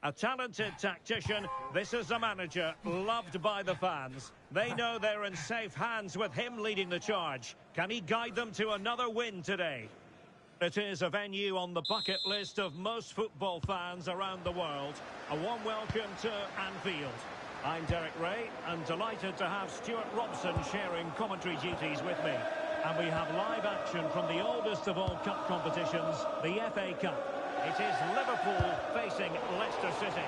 A talented tactician, this is a manager loved by the fans. They know they're in safe hands with him leading the charge. Can he guide them to another win today? It is a venue on the bucket list of most football fans around the world. A warm welcome to Anfield. I'm Derek Ray and delighted to have Stuart Robson sharing commentary duties with me. And we have live action from the oldest of all cup competitions, the FA Cup. It is Liverpool facing Leicester City.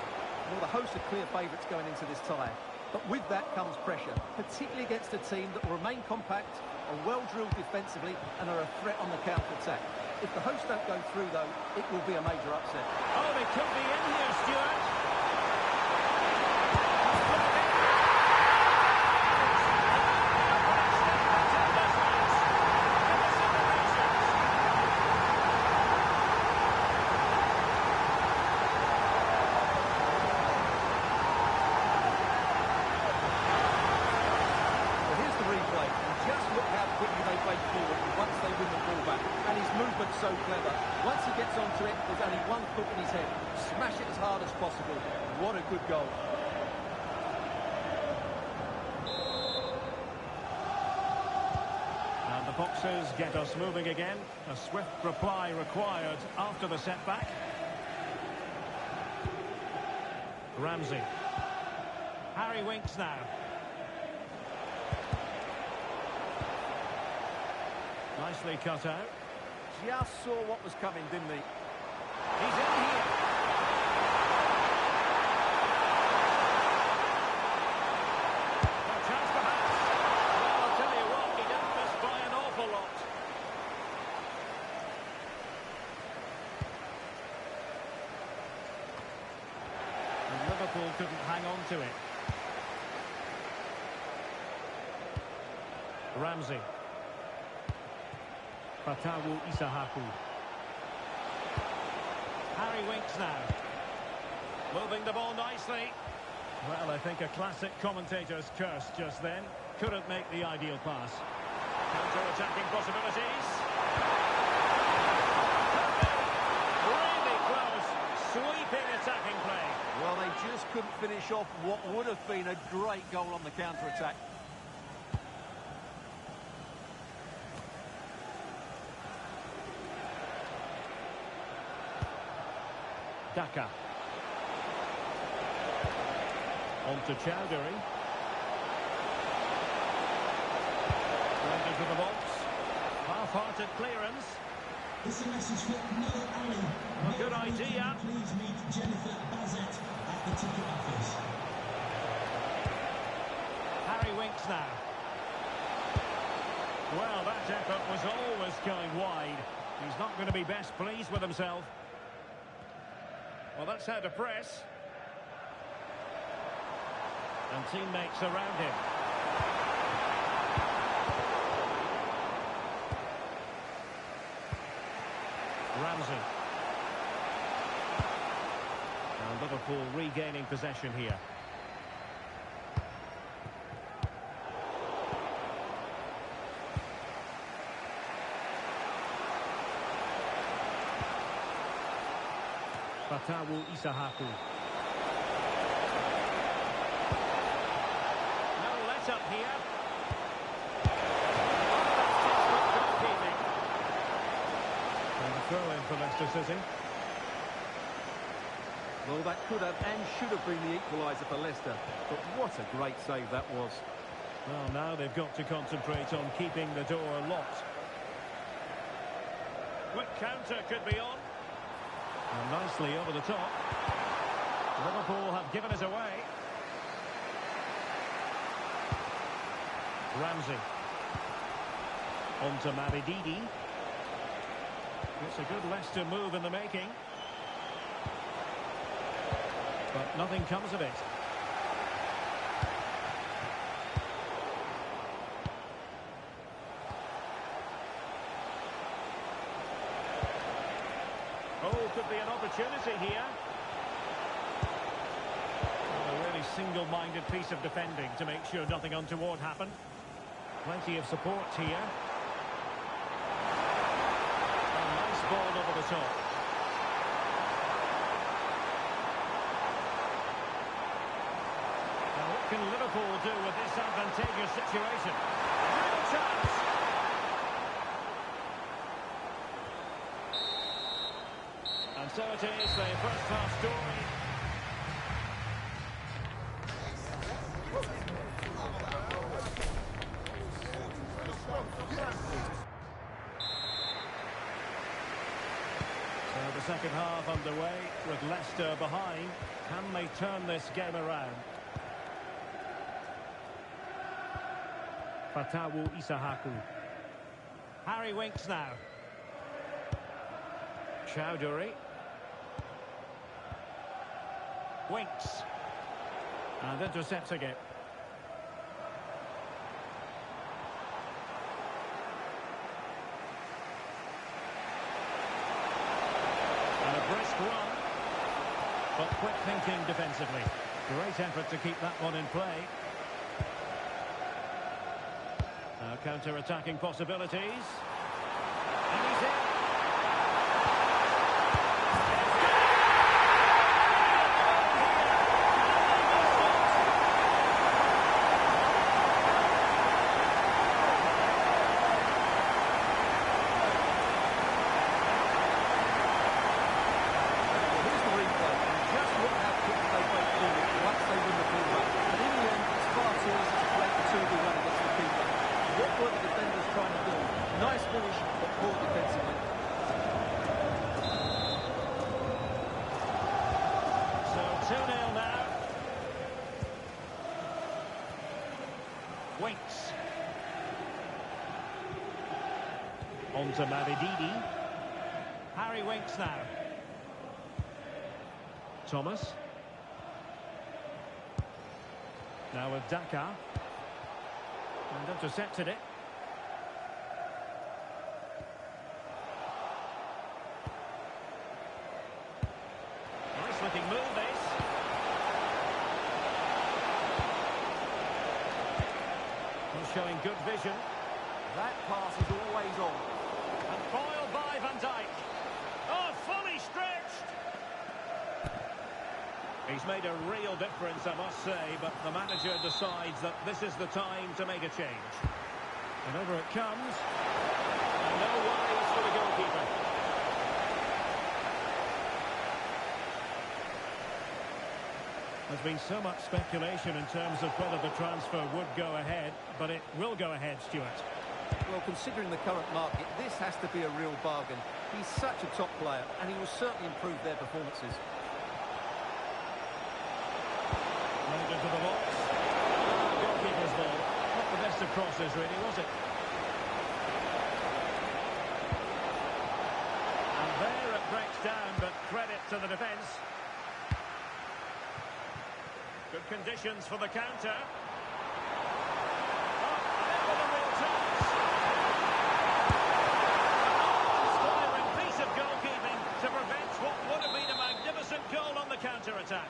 Well, the hosts are clear favourites going into this tie. But with that comes pressure, particularly against a team that will remain compact, are well-drilled defensively and are a threat on the counter-attack. If the hosts don't go through, though, it will be a major upset. Oh, they could be in here, Stuart. So clever. Once he gets onto it, there's only one foot in his head. Smash it as hard as possible. What a good goal. And the boxers get us moving again. A swift reply required after the setback. Ramsey. Harry Winks now. Nicely cut out. Just saw what was coming, didn't he? He's in here. No chance perhaps. Well, I'll tell you what, he didn't miss by an awful lot. And Liverpool couldn't hang on to it. Ramsey. Fatawu Isahaku. Harry Winks now. Moving the ball nicely. Well, I think a classic commentator's curse just then. Couldn't make the ideal pass. Counter-attacking possibilities. Really close. Sweeping attacking play. Well, they just couldn't finish off what would have been a great goal on the counter-attack. Daka. On to Chowdhury. Into the box. Half-hearted clearance. It's a message for no Ali. Good idea. Please meet Jennifer Bazette at the ticket office. Harry Winks now. Well, that effort was always going wide. He's not going to be best pleased with himself. Well, that's how to press. And teammates around him. Ramsey. And Liverpool regaining possession here. Fatawu Isahaku. No let-up here. Goalkeeping. And a throw-in for Leicester City. Well, that could have and should have been the equaliser for Leicester. But what a great save that was. Well, now they've got to concentrate on keeping the door locked. Quick counter could be on. And nicely over the top. Liverpool have given us away. Ramsey. On to Mavididi. It's a good Leicester move in the making. But nothing comes of it. Oh, could be an opportunity here. A really single-minded piece of defending to make sure nothing untoward happened. Plenty of support here. A nice ball over the top. can Liverpool do with this advantageous situation? Real chance! And so it is, the first half story. So the second half underway with Leicester behind. Can they turn this game around? Fatawu Isahaku. Harry Winks now. Chowdhury. Winks. And intercepting it. And a brisk run. But quick thinking defensively. Great effort to keep that one in play. Now counter-attacking possibilities. And he's in. Nice finish, but poor defensively. So 2-0 now. Winks. On to Mavididi. Harry Winks now. Thomas. Now with Daka. And intercepted it. Looking move this. He's showing good vision. That pass is always on. And foiled by Van Dijk. Oh, fully stretched. He's made a real difference, I must say, but the manager decides that this is the time to make a change. And over it comes. And no worries for the goalkeeper. There's been so much speculation in terms of whether the transfer would go ahead, but it will go ahead, Stuart. Well, considering the current market, this has to be a real bargain. He's such a top player, and he will certainly improve their performances. Right into the box. Goalkeeper's ball. Not the best of crosses, really, was it? And there it breaks down, but credit to the defence. Good conditions for the counter. Oh, there with a real chance. An inspiring piece of goalkeeping to prevent what would have been a magnificent goal on the counter-attack.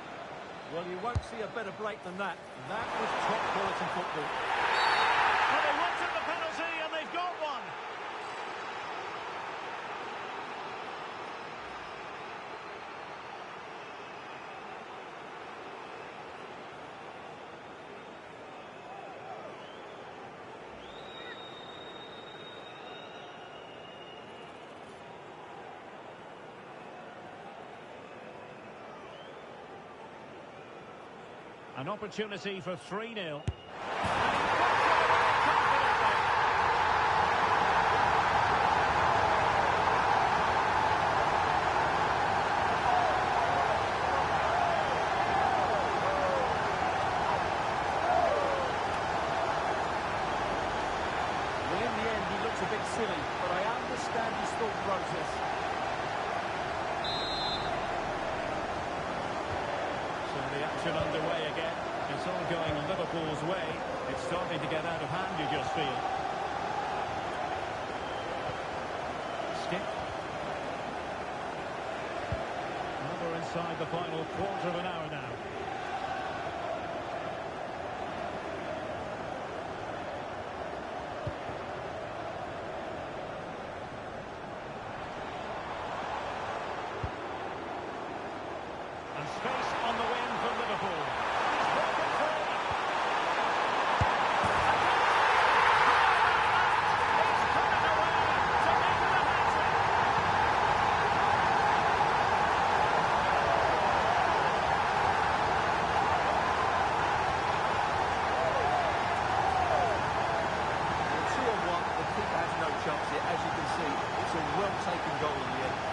Well, you won't see a better break than that. That was top-quality football. Well, they wanted the penalty, and they've got one. An opportunity for 3-0. Well, in the end, he looks a bit silly, but I understand his thought process. So the action underway again. It's all going Liverpool's way. It's starting to get out of hand, you just feel. Skip. Well, we're inside the final quarter of an hour now. And space on the wing for Liverpool. He's broken through. heartbreaking goal in the end.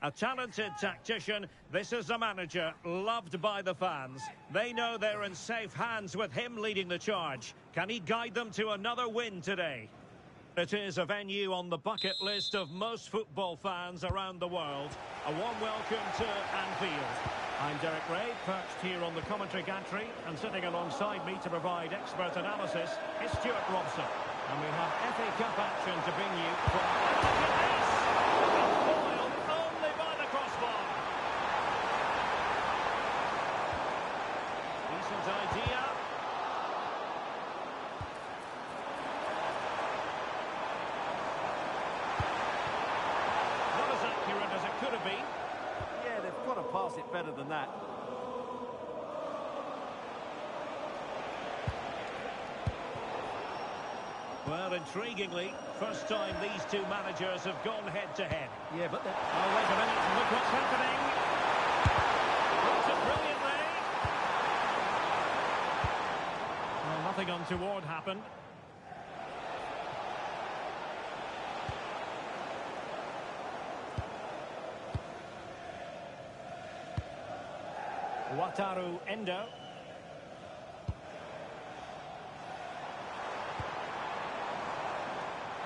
A talented tactician, this is a manager loved by the fans. They know they're in safe hands with him leading the charge. Can he guide them to another win today? It is a venue on the bucket list of most football fans around the world. A warm welcome to Anfield. I'm Derek Ray, perched here on the commentary gantry, and sitting alongside me to provide expert analysis is Stuart Robson. And we have FA Cup action to bring you from... Look at this! Foiled only by the crossbar. Decent idea. Not as accurate as it could have been. Yeah, they've got to pass it better than that. Well, intriguingly, first time these two managers have gone head-to-head. Yeah, but... Oh, wait a minute, look what's happening. Looks it brilliantly. Well, nothing untoward happened. Wataru Endo.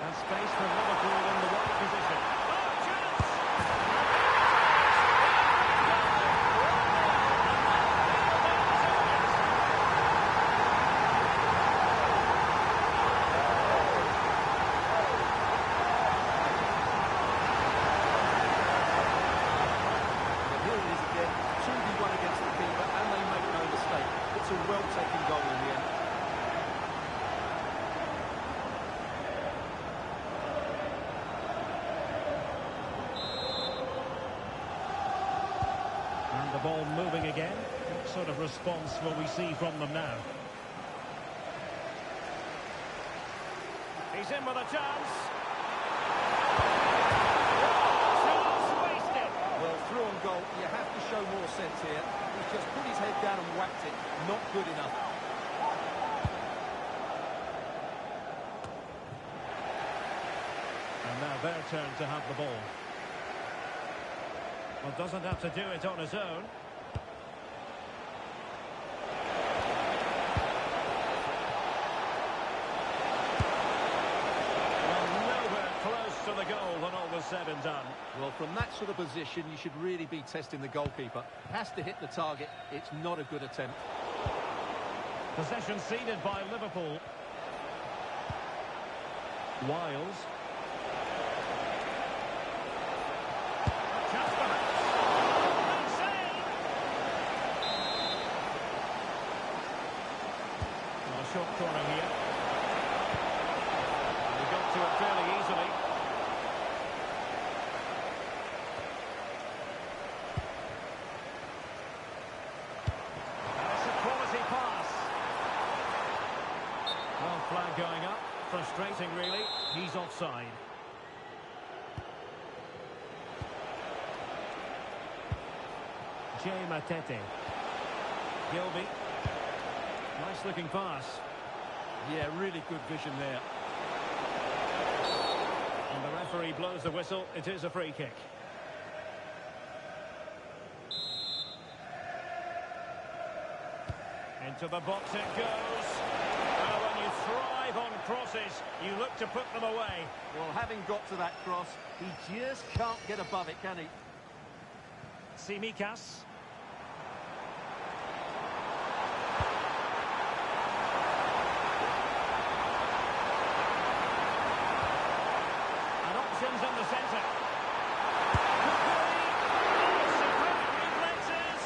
And space for Liverpool in the right position. Oh, chance! But here it is again. 2v1 against the keeper, and they make no mistake. It's a well-taken goal in the end. And the ball moving again. What sort of response will we see from them now? He's in with a chance. Chance wasted. Well, through on goal, you have to show more sense here. He's just put his head down and whacked it. Not good enough. And now their turn to have the ball. Well, doesn't have to do it on his own. Well, nowhere close to the goal when all was said and done. Well, from that sort of position, you should really be testing the goalkeeper. Has to hit the target. It's not a good attempt. Possession ceded by Liverpool. Wiles. Chance perhaps. Great save. Well, a short corner here. He got to it fairly easily. That's a quality pass. Well, flag going up. Frustrating, really. He's offside. Jay Matete. Gilby. Nice looking pass. Yeah, really good vision there. And the referee blows the whistle. It is a free kick. Into the box it goes. Well, when you thrive on crosses, you look to put them away. Well, having got to that cross, he just can't get above it, can he? Tsimikas. And options in the centre. Superb reflexes.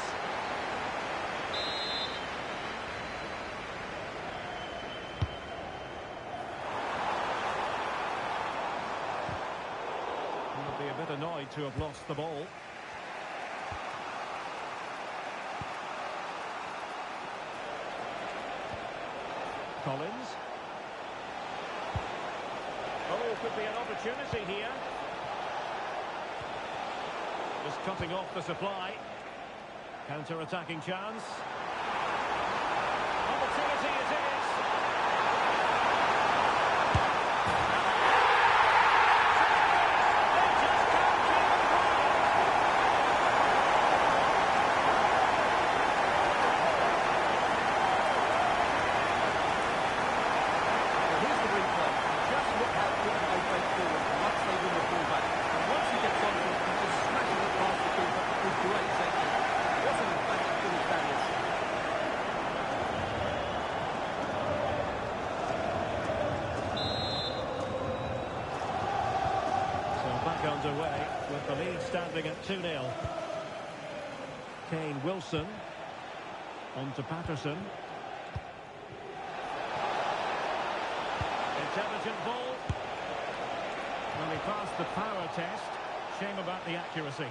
He'll be a bit annoyed to have lost the ball. Collins. Oh, could be an opportunity here. Just cutting off the supply. Counter-attacking chance. Opportunity it is. They just can't keep it quiet. away with the lead standing at 2-0. Kane Wilson. On to Patterson. Intelligent ball. Well, he passed the power test. Shame about the accuracy.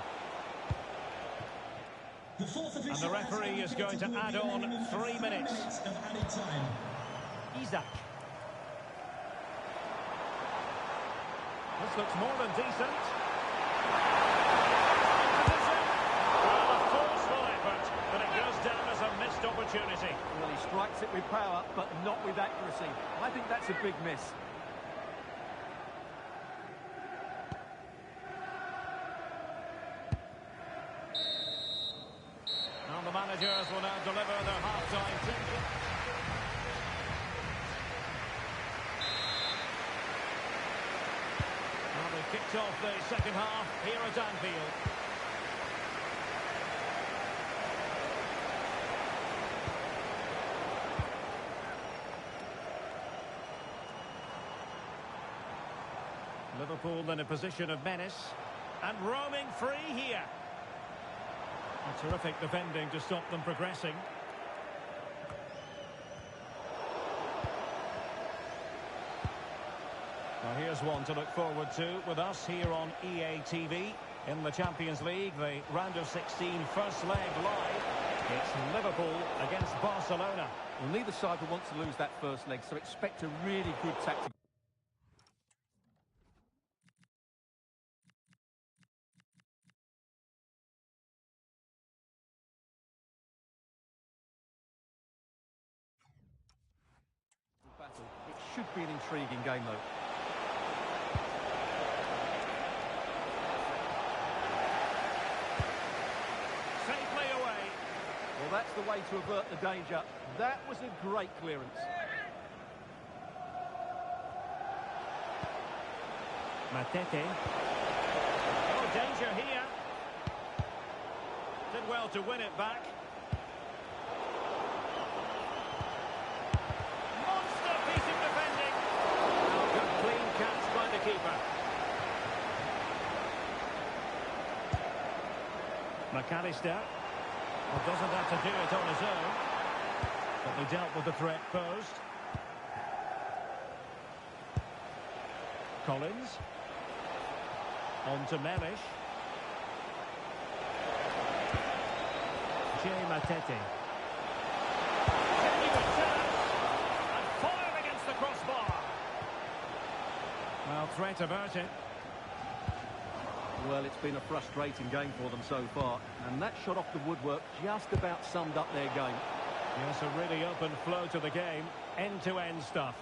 And the referee is going to add on 3 minutes. Of added time. Isaac. This looks more than decent. Well, a forceful effort, but it goes down as a missed opportunity. Well, he strikes it with power, but not with accuracy. I think that's a big miss. And the managers will now deliver their half-time team. Well, they kicked off the second half here at Anfield. Liverpool in a position of menace and roaming free here. A terrific defending to stop them progressing. Well, here's one to look forward to with us here on EA TV. In the Champions League, the round of 16 first leg live. It's Liverpool against Barcelona. Well, neither side will want to lose that first leg, so expect a really good tactic. Battle. It should be an intriguing game, though. Safely away. Well, that's the way to avert the danger. That was a great clearance. Matete. Oh, danger here. Did well to win it back. Monster piece of defending. Oh, good clean catch by the keeper. McAllister. Well, doesn't have to do it on his own. But they dealt with the threat posed. Collins. On to Mellish. Matete. Genuine chance. And fired against the crossbar. Well, threat averted. Well, it's been a frustrating game for them so far. And that shot off the woodwork just about summed up their game. Yes, a really open flow to the game. End-to-end stuff.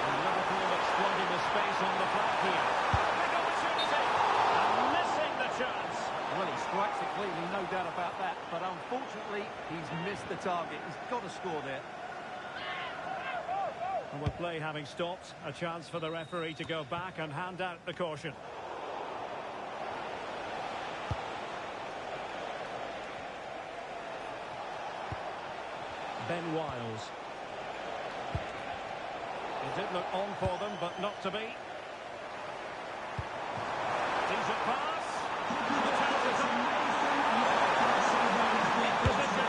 And Liverpool exploiting the space on the flank here. Big opportunity. And missing the chance. Well, he strikes it cleanly, no doubt about that. But unfortunately, he's missed the target. He's got to score there. And with play having stopped, a chance for the referee to go back and hand out the caution. Ben Wiles. It did look on for them, but not to be. Decent pass. The chance is on. Position.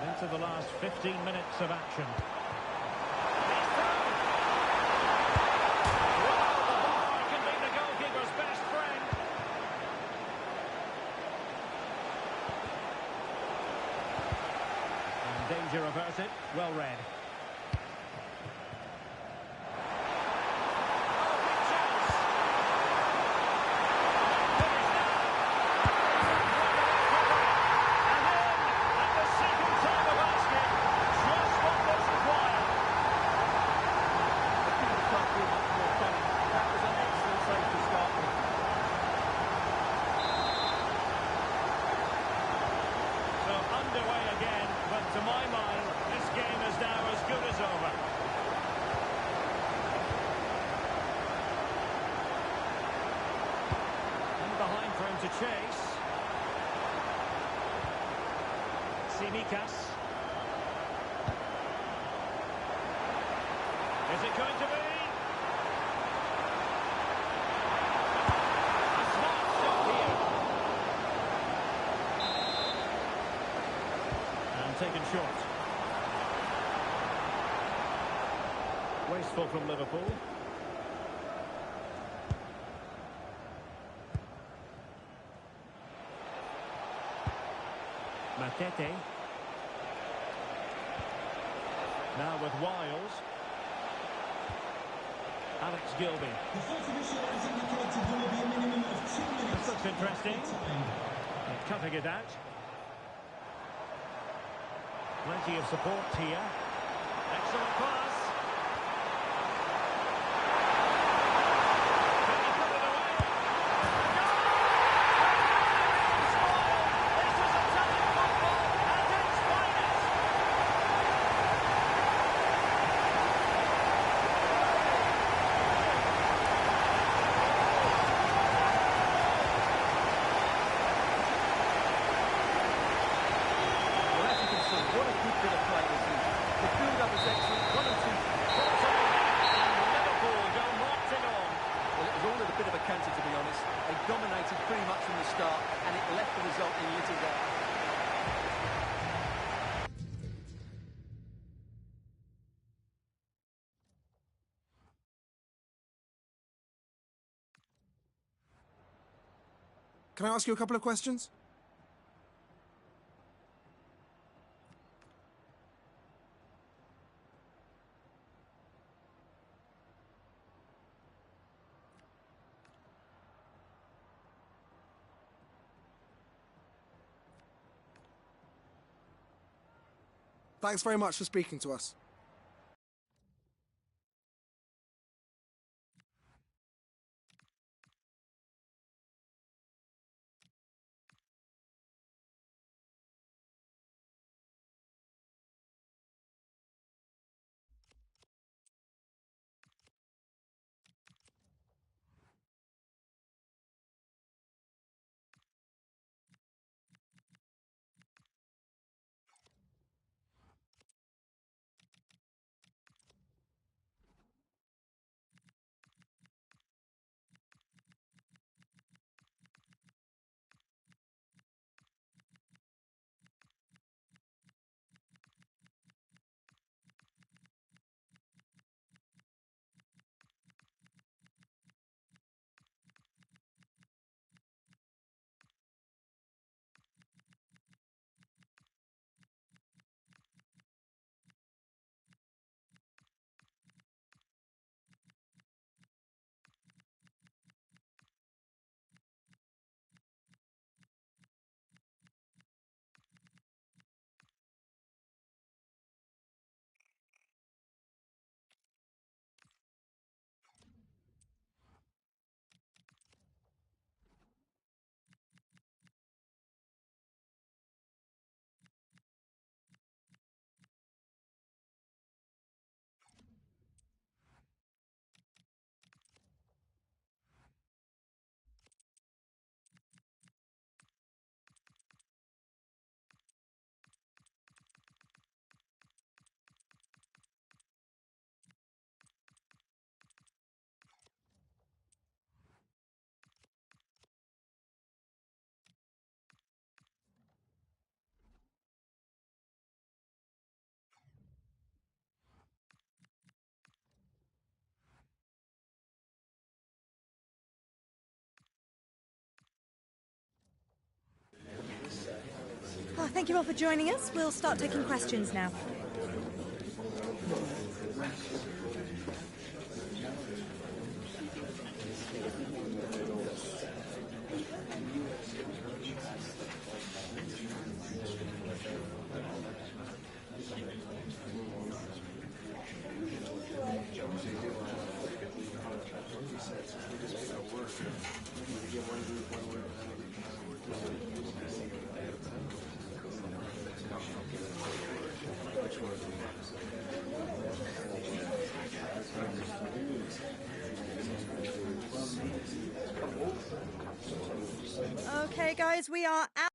Into the last 15 minutes of action. Well, the bar can be the goalkeeper's best friend. And danger averted. Well read. chase. Simikas. Is it going to be? A smart shot here. And taken short. Wasteful from Liverpool. Matete. Now with Wiles. Alex Gilby. The fourth official has indicated there will be a minimum of 2 minutes. This looks interesting. Cutting it out. Plenty of support here. Excellent pass. Can he put it away? No! This is attacking football at its finest. Well, as you can see, what a good bit of play this is. The build-up is excellent. 1 and 2. And Liverpool go marching on. Well, it was all a bit of a canter, to be honest. They dominated pretty much from the start, and it left the result in little doubt. Can I ask you a couple of questions? Thanks very much for speaking to us. Oh, thank you all for joining us. We'll start taking questions now. it goes. We are out.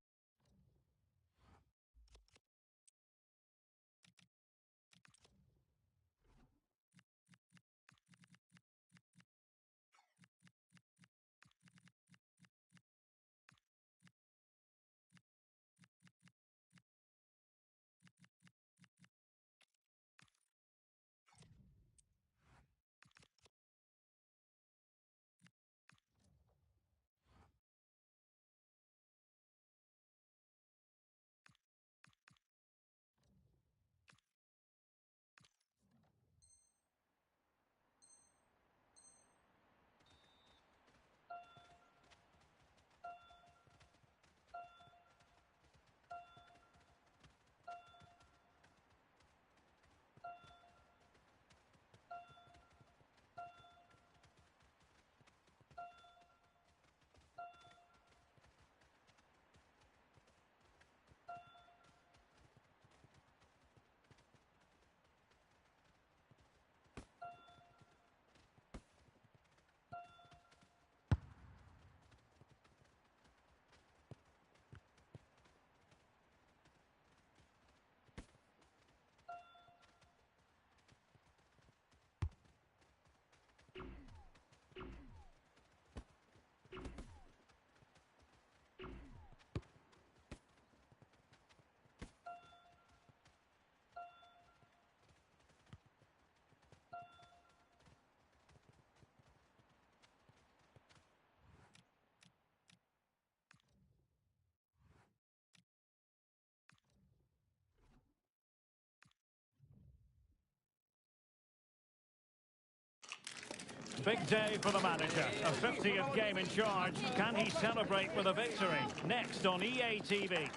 Big day for the manager. A 50th game in charge. Can he celebrate with a victory? Next on EA TV.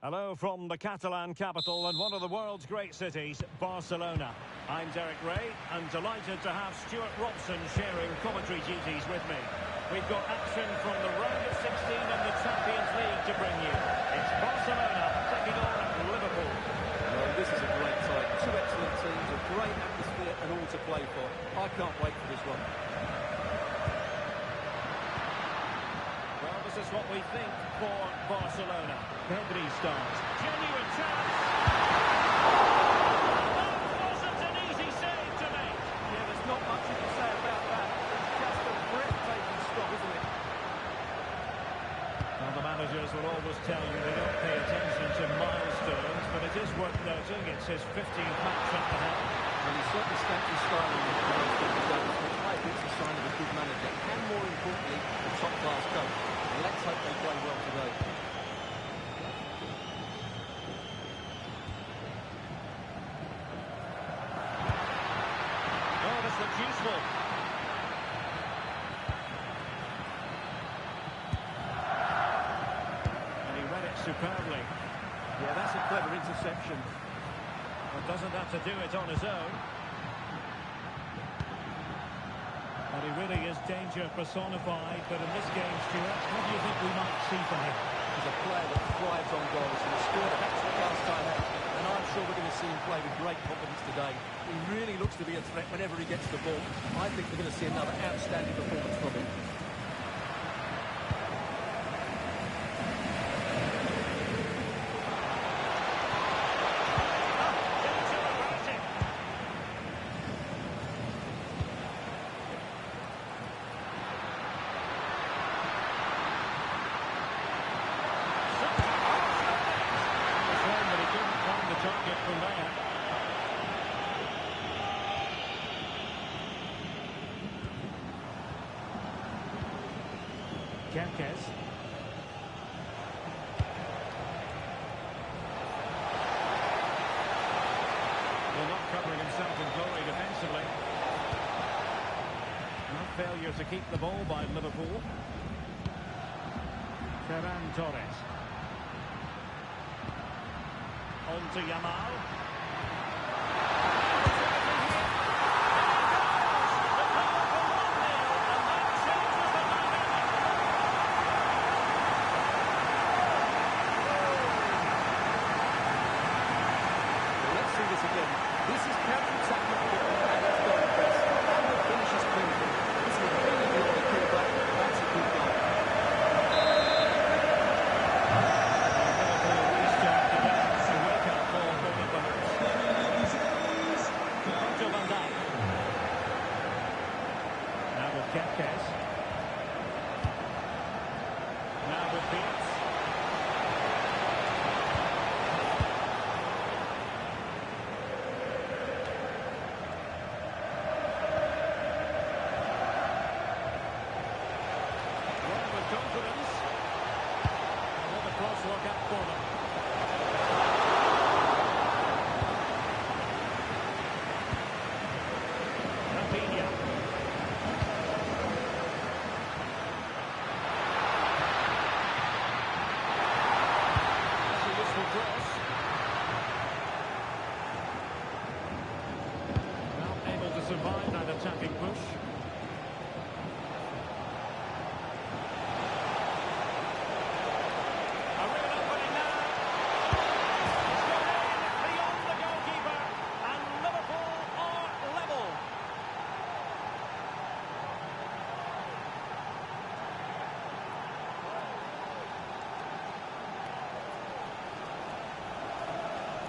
Hello from the Catalan capital and one of the world's great cities, Barcelona. I'm Derek Ray and delighted to have Stuart Robson sharing commentary duties with me. We've got action from the round of 16 in the Champions League to bring you. It's Barcelona taking on Liverpool. Well, this is a great side. Two excellent teams, a great atmosphere and all to play for. I can't wait for this one. Well, this is what we think for Barcelona. Pedri starts. Genuine chance. That wasn't an easy save to make. Yeah, there's not much you can say about that. It's just a breathtaking stop, isn't it? Well, the managers will always tell you they don't pay attention to milestones, but it is worth noting it's his 15th match at the helm. And he certainly stamped his style in this goals, which I think is a sign of a good manager, and more importantly, a top-class coach. And let's hope they play well today. Oh, this looks useful. And he read it superbly. Yeah, that's a clever interception. But doesn't have to do it on his own. And he really is danger personified, but in this game, Stuart, what do you think we might see from him? He's a player that thrives on goals. He scored a hat-trick last time out, and I'm sure we're going to see him play with great confidence today. He really looks to be a threat whenever he gets the ball. I think we're going to see another outstanding performance from him. Target from there. Kempkes. Well, not covering himself in glory defensively. No failure to keep the ball by Liverpool. Ferran Torres. On to Yamal. Let's see this again. This is counter-attacking football at its very best. And the finish is clinical. This is really good on the key back. survive that attacking push. A real opening now. It's gone in beyond the goalkeeper, and Liverpool are level.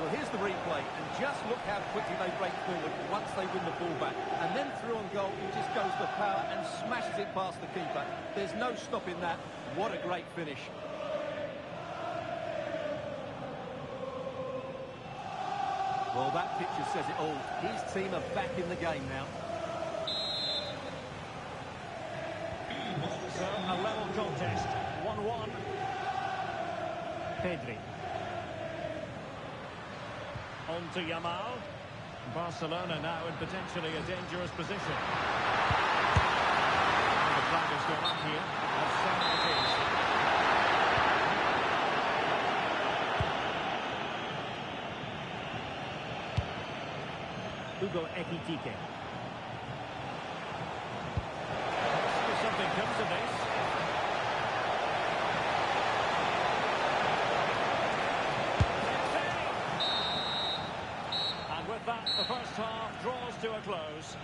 Well, here's the replay, and just look how quickly they break forward once they win the ball back. And then through on goal, he just goes for power and smashes it past the keeper. There's no stopping that. What a great finish. Well, that picture says it all. His team are back in the game now. So, a level contest. 1-1. Pedri. On to Yamal. Barcelona now in potentially a dangerous position. The flag has gone up here. Offside it is. Hugo Ekitike. See if something comes of this. And with that, the first half draws to a close.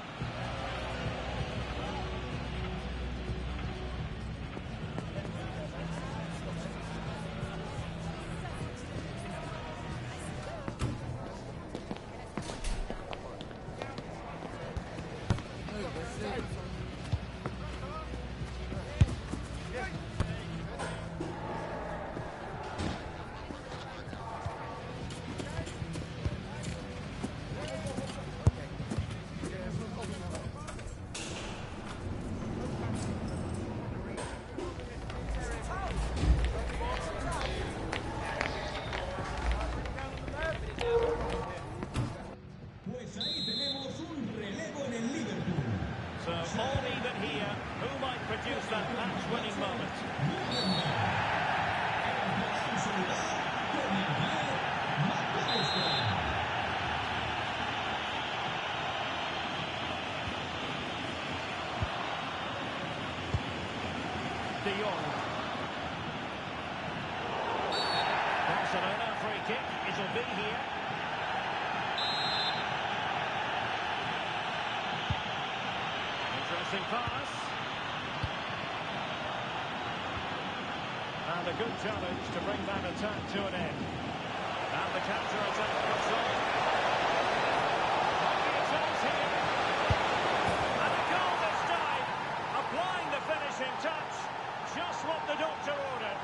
Pues ahí tenemos un relevo en el Liverpool. So all even here. Who might produce that match-winning moment? De Jong. Barcelona free kick. It'll be here. Interesting pass. And a good challenge to bring that attack to an end. And the counter-attack goes on. Might be a chance here. And a goal this time. Applying the finishing touch. Just what the doctor ordered.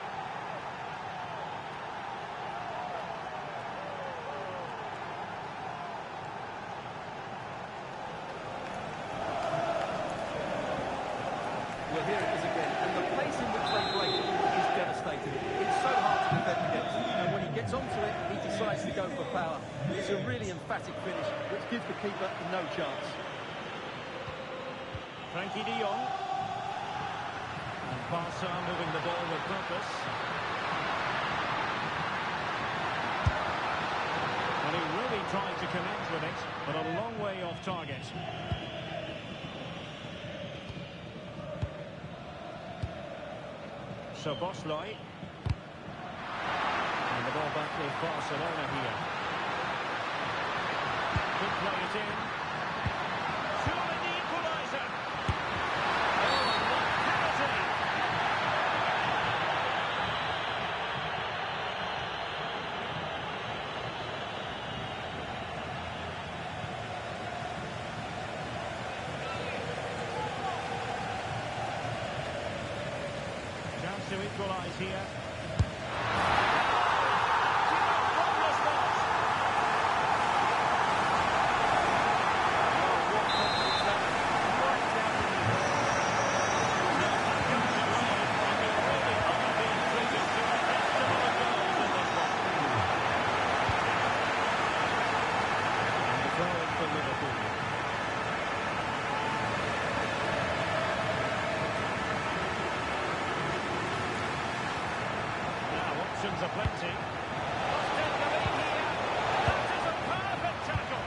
Well, here it is again, and the pace in which they break is devastating. It's so hard to defend against, and when he gets onto it, he decides to go for power. It's a really emphatic finish, which gives the keeper no chance. Frankie de Jong. And Barca moving the ball with purpose. And he really tried to connect with it, but a long way off target. So Bosley. And the ball back with Barcelona here. Could play it in. Surely the equaliser. Oh, and what penalty! Chance to equalise here. Options are plenty. Must take the lead here. That is a perfect tackle.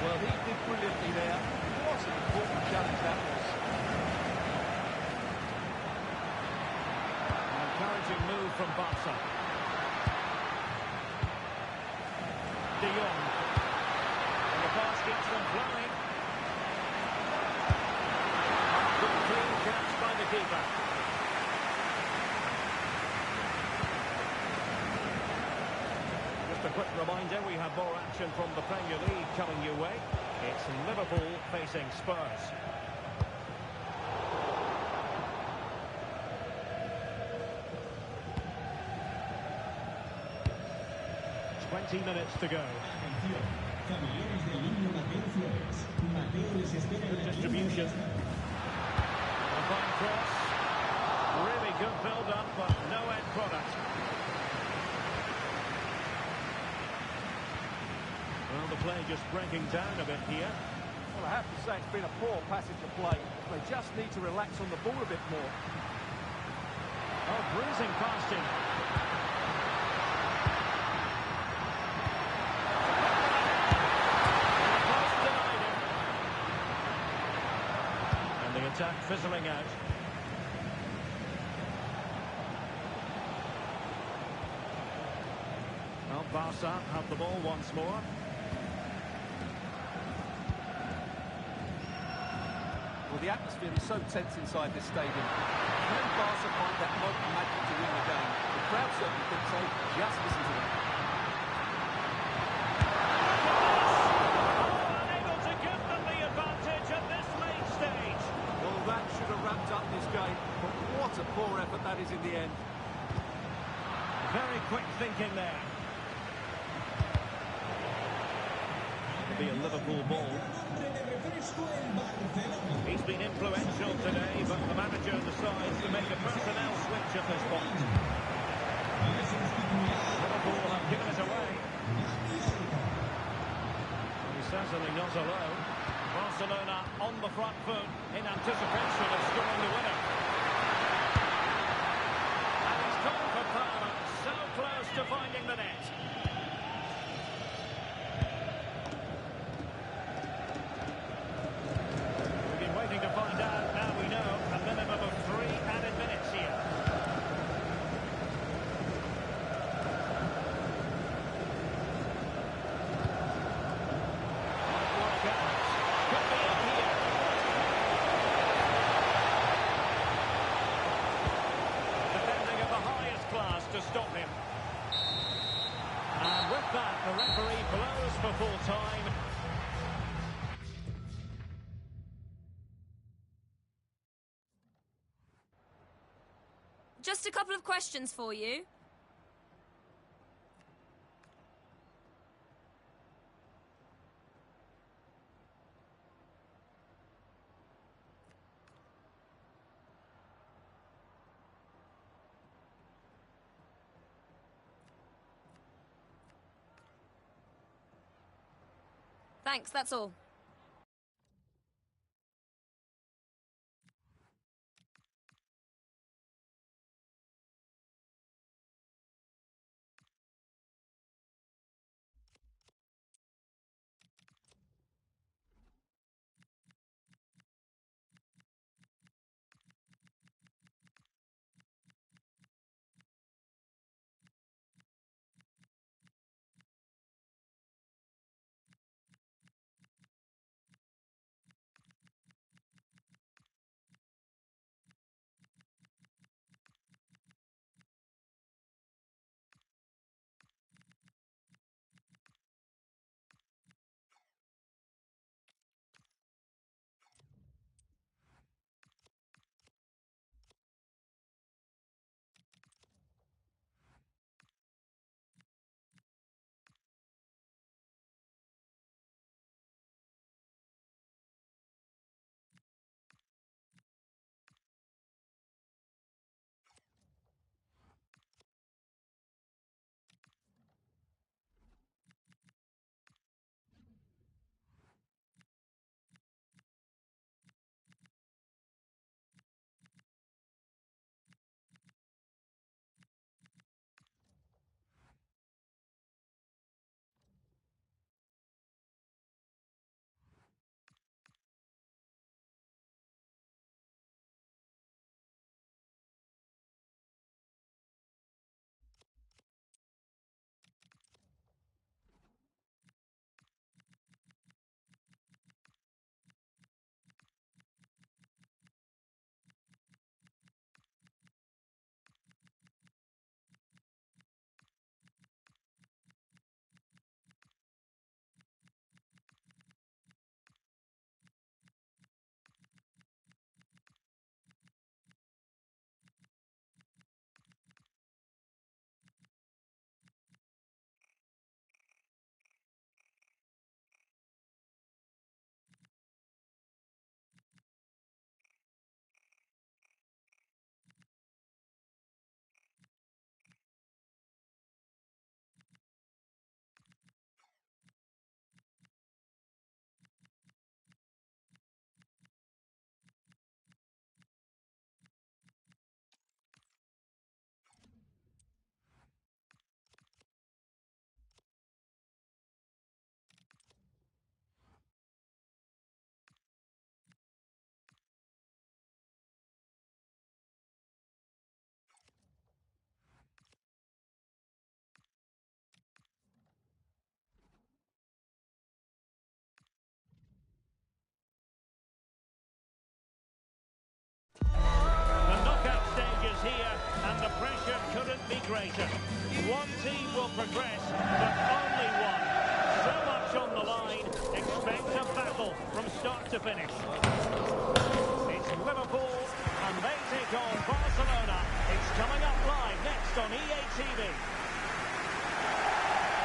Well, he did brilliantly there. What a And the pass keeps them flowing. Good clean catch by the keeper. Just a quick reminder, we have more action from the Premier League coming your way. It's Liverpool facing Spurs. 20 minutes to go. Good distribution. A fine cross. Really good build-up, but no end product. Well, the play just breaking down a bit here. Well, I have to say it's been a poor passage of play. They just need to relax on the ball a bit more. Oh, bruising past him. The attack fizzling out. Well, Barca have the ball once more. Well, the atmosphere is so tense inside this stadium. Can Barca find that moment of magic to win the game? The crowd certainly think so. Just listen to them. Unable to give them the advantage at this late stage. Well, that should have wrapped up this game, but what a poor effort that is in the end. Very quick thinking there. It'll be a Liverpool ball. He's been influential today, but the manager decides to make a personnel switch at this point. Liverpool have given it away. He's certainly not alone. Barcelona on the front foot in anticipation of scoring the winner. And he's gone for power, so close to finding the net. We've been waiting to find out, now we know, a minimum of 3 added minutes here. Might work out. Could be in here. Defending of the highest class to stop him. And with that, the referee blows for full time. Just a couple of questions for you. Thanks, that's all. greater. One team will progress, but only one. So much on the line. Expect a battle from start to finish. It's Liverpool, and they take on Barcelona. It's coming up live next on EA TV.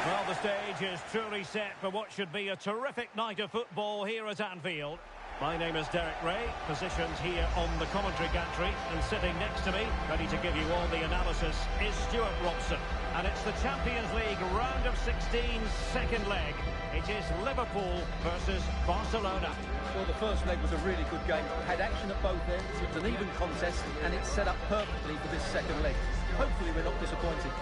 Well, the stage is truly set for what should be a terrific night of football here at Anfield. My name is Derek Ray, positioned here on the commentary gantry, and sitting next to me, ready to give you all the analysis, is Stuart Robson. And it's the Champions League round of 16's second leg. It is Liverpool versus Barcelona. Well, the first leg was a really good game. Had action at both ends. It was an even contest, and it's set up perfectly for this second leg. Hopefully we're not disappointed.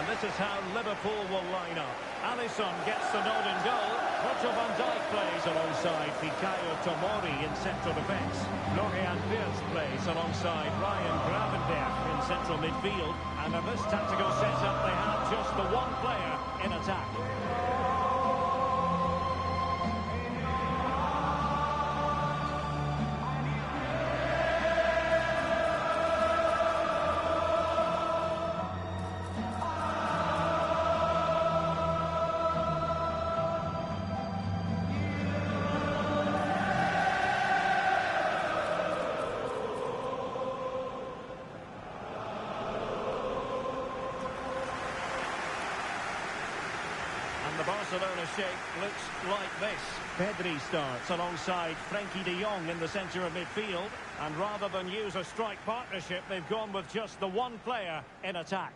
This is how Liverpool will line up. Alisson gets the nod in goal. Virgil van Dijk plays alongside Fikayo Tomori in central defence. Florian Wirtz plays alongside Ryan Gravenberch in central midfield. And in this tactical setup, they have just the one player in attack. The Barcelona shape looks like this. Pedri starts alongside Frenkie de Jong in the centre of midfield. And rather than use a strike partnership, they've gone with just the one player in attack.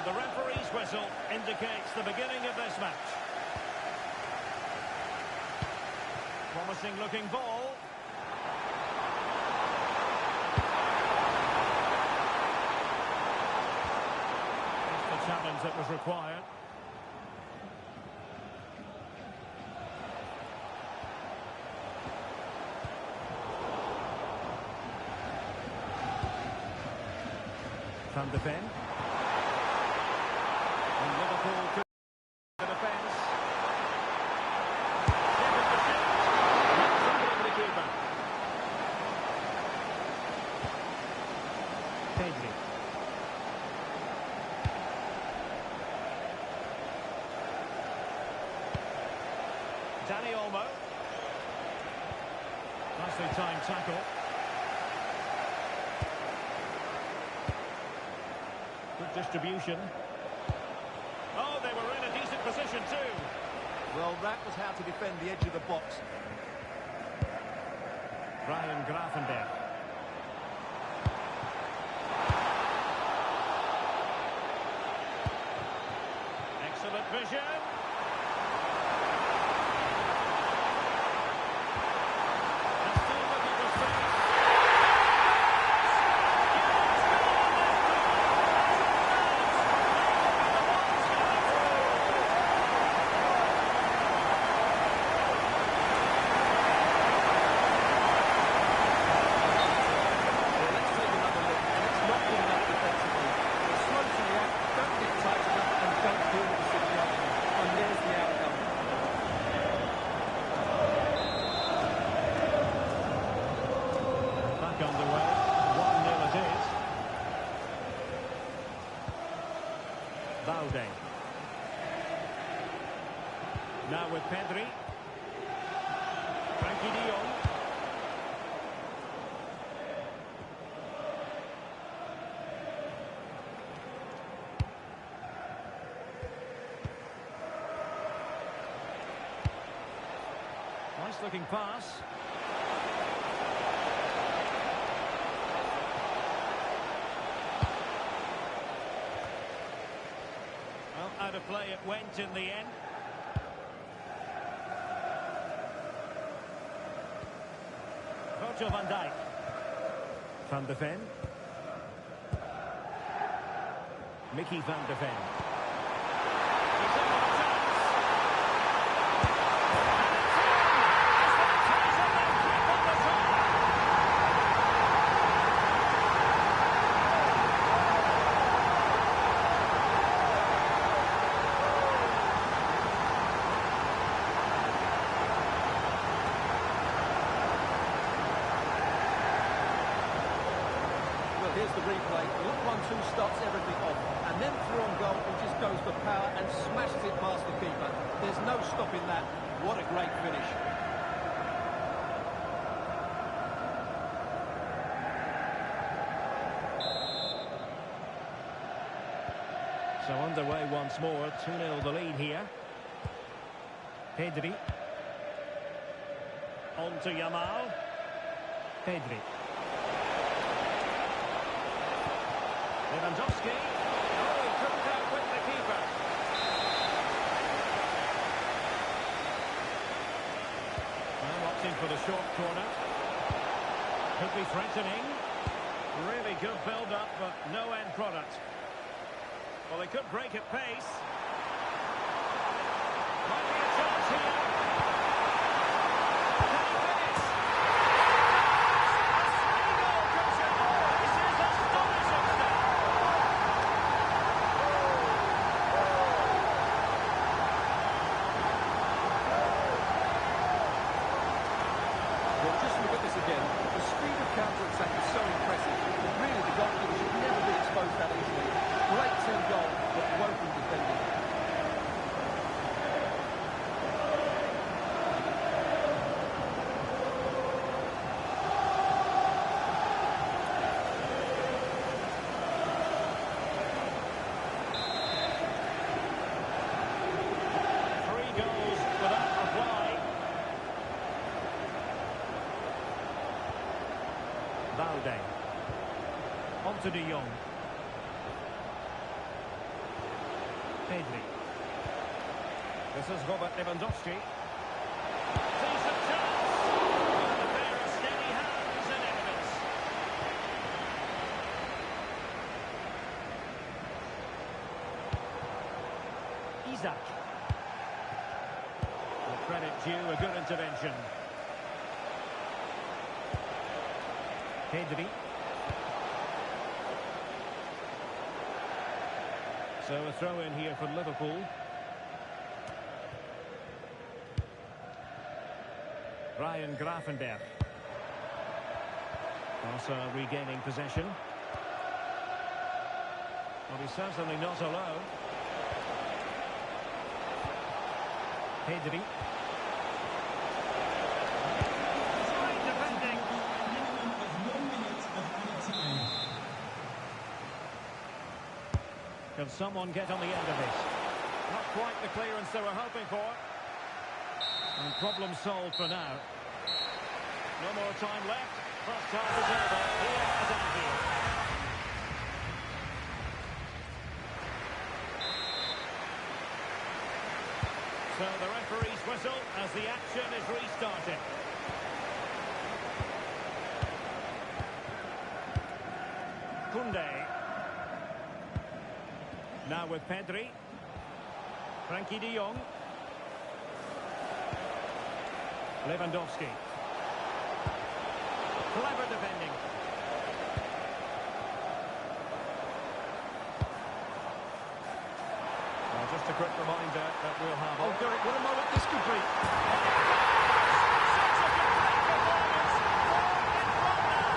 The referee's whistle indicates the beginning of this match. Promising looking ball. That's the challenge that was required. Van de Ven. And Liverpool could the defence. Second to shoot. That's the keeper. Pedri. Dani Olmo. Nicely timed tackle. Good distribution. Oh, they were in a decent position too. Well, that was how to defend the edge of the box. Ryan Gravenberch. Excellent vision. And still looking for space. Pedri. Frankie de Jong. Nice looking pass. Well, out of play it went in the end. Virgil van Dijk. Van de Ven. Mickey van de Ven. He's in with a chance. Here's the replay. The little 1-2 starts everything off, and then through on goal, he just goes for power and smashes it past the keeper. There's no stopping that. What a great finish. So underway once more, 2-0 the lead here. Pedri. On to Yamal. Pedri. Lewandowski. Oh, he couldn't outwit the keeper. Well, opting for the short corner. Could be threatening. Really good build-up, but no end product. Well, they could break at pace. Might be a chance here. Can he finish? A swing goal comes in. This is astonishing stuff. Well, just look at this again. The speed of counter-attack is so impressive. But really, the goalkeeper should never be exposed that easily. Great team goal, but woeful defending. Three goals without reply. Valde. On to de Jong. Pedri. This is Robert Lewandowski. Decent chance. And a pair of steady hands and evidence. Isaac. The credit due, a good intervention. Pedri. So a throw in here for Liverpool. Ryan Gravenberg. Also regaining possession. Well, he's certainly not alone. Pedri. Great defending. Can someone get on the end of this? Not quite the clearance they were hoping for. And problem solved for now. No more time left. First half is over here at Anfield. So the referee's whistle as the action is restarted. Koundé. Now with Pedri. Frankie de Jong. Lewandowski. Clever defending. Well, just a quick reminder that we'll have... Oh, Derek, what a moment this could be. Such a complete performance. In front now.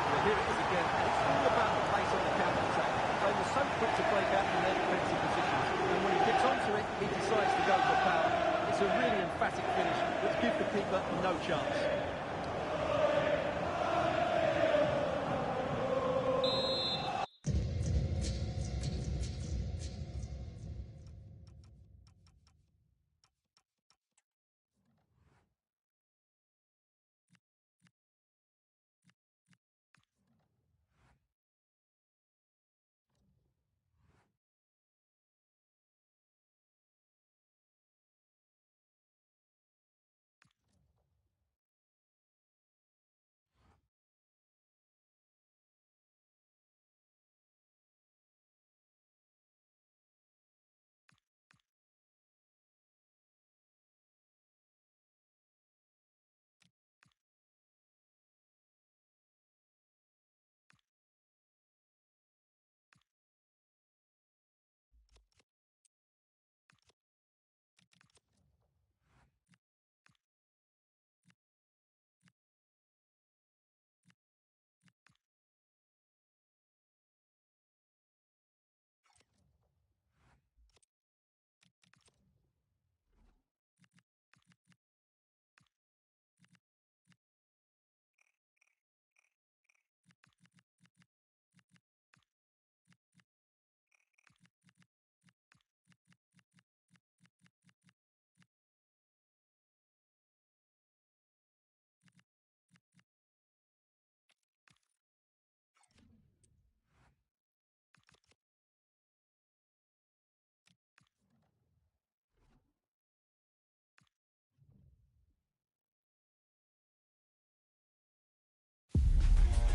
Well, here it is again. quick to break out from their defensive positions. And when he gets onto it, he decides to go for power. It's a really emphatic finish that gives the keeper no chance.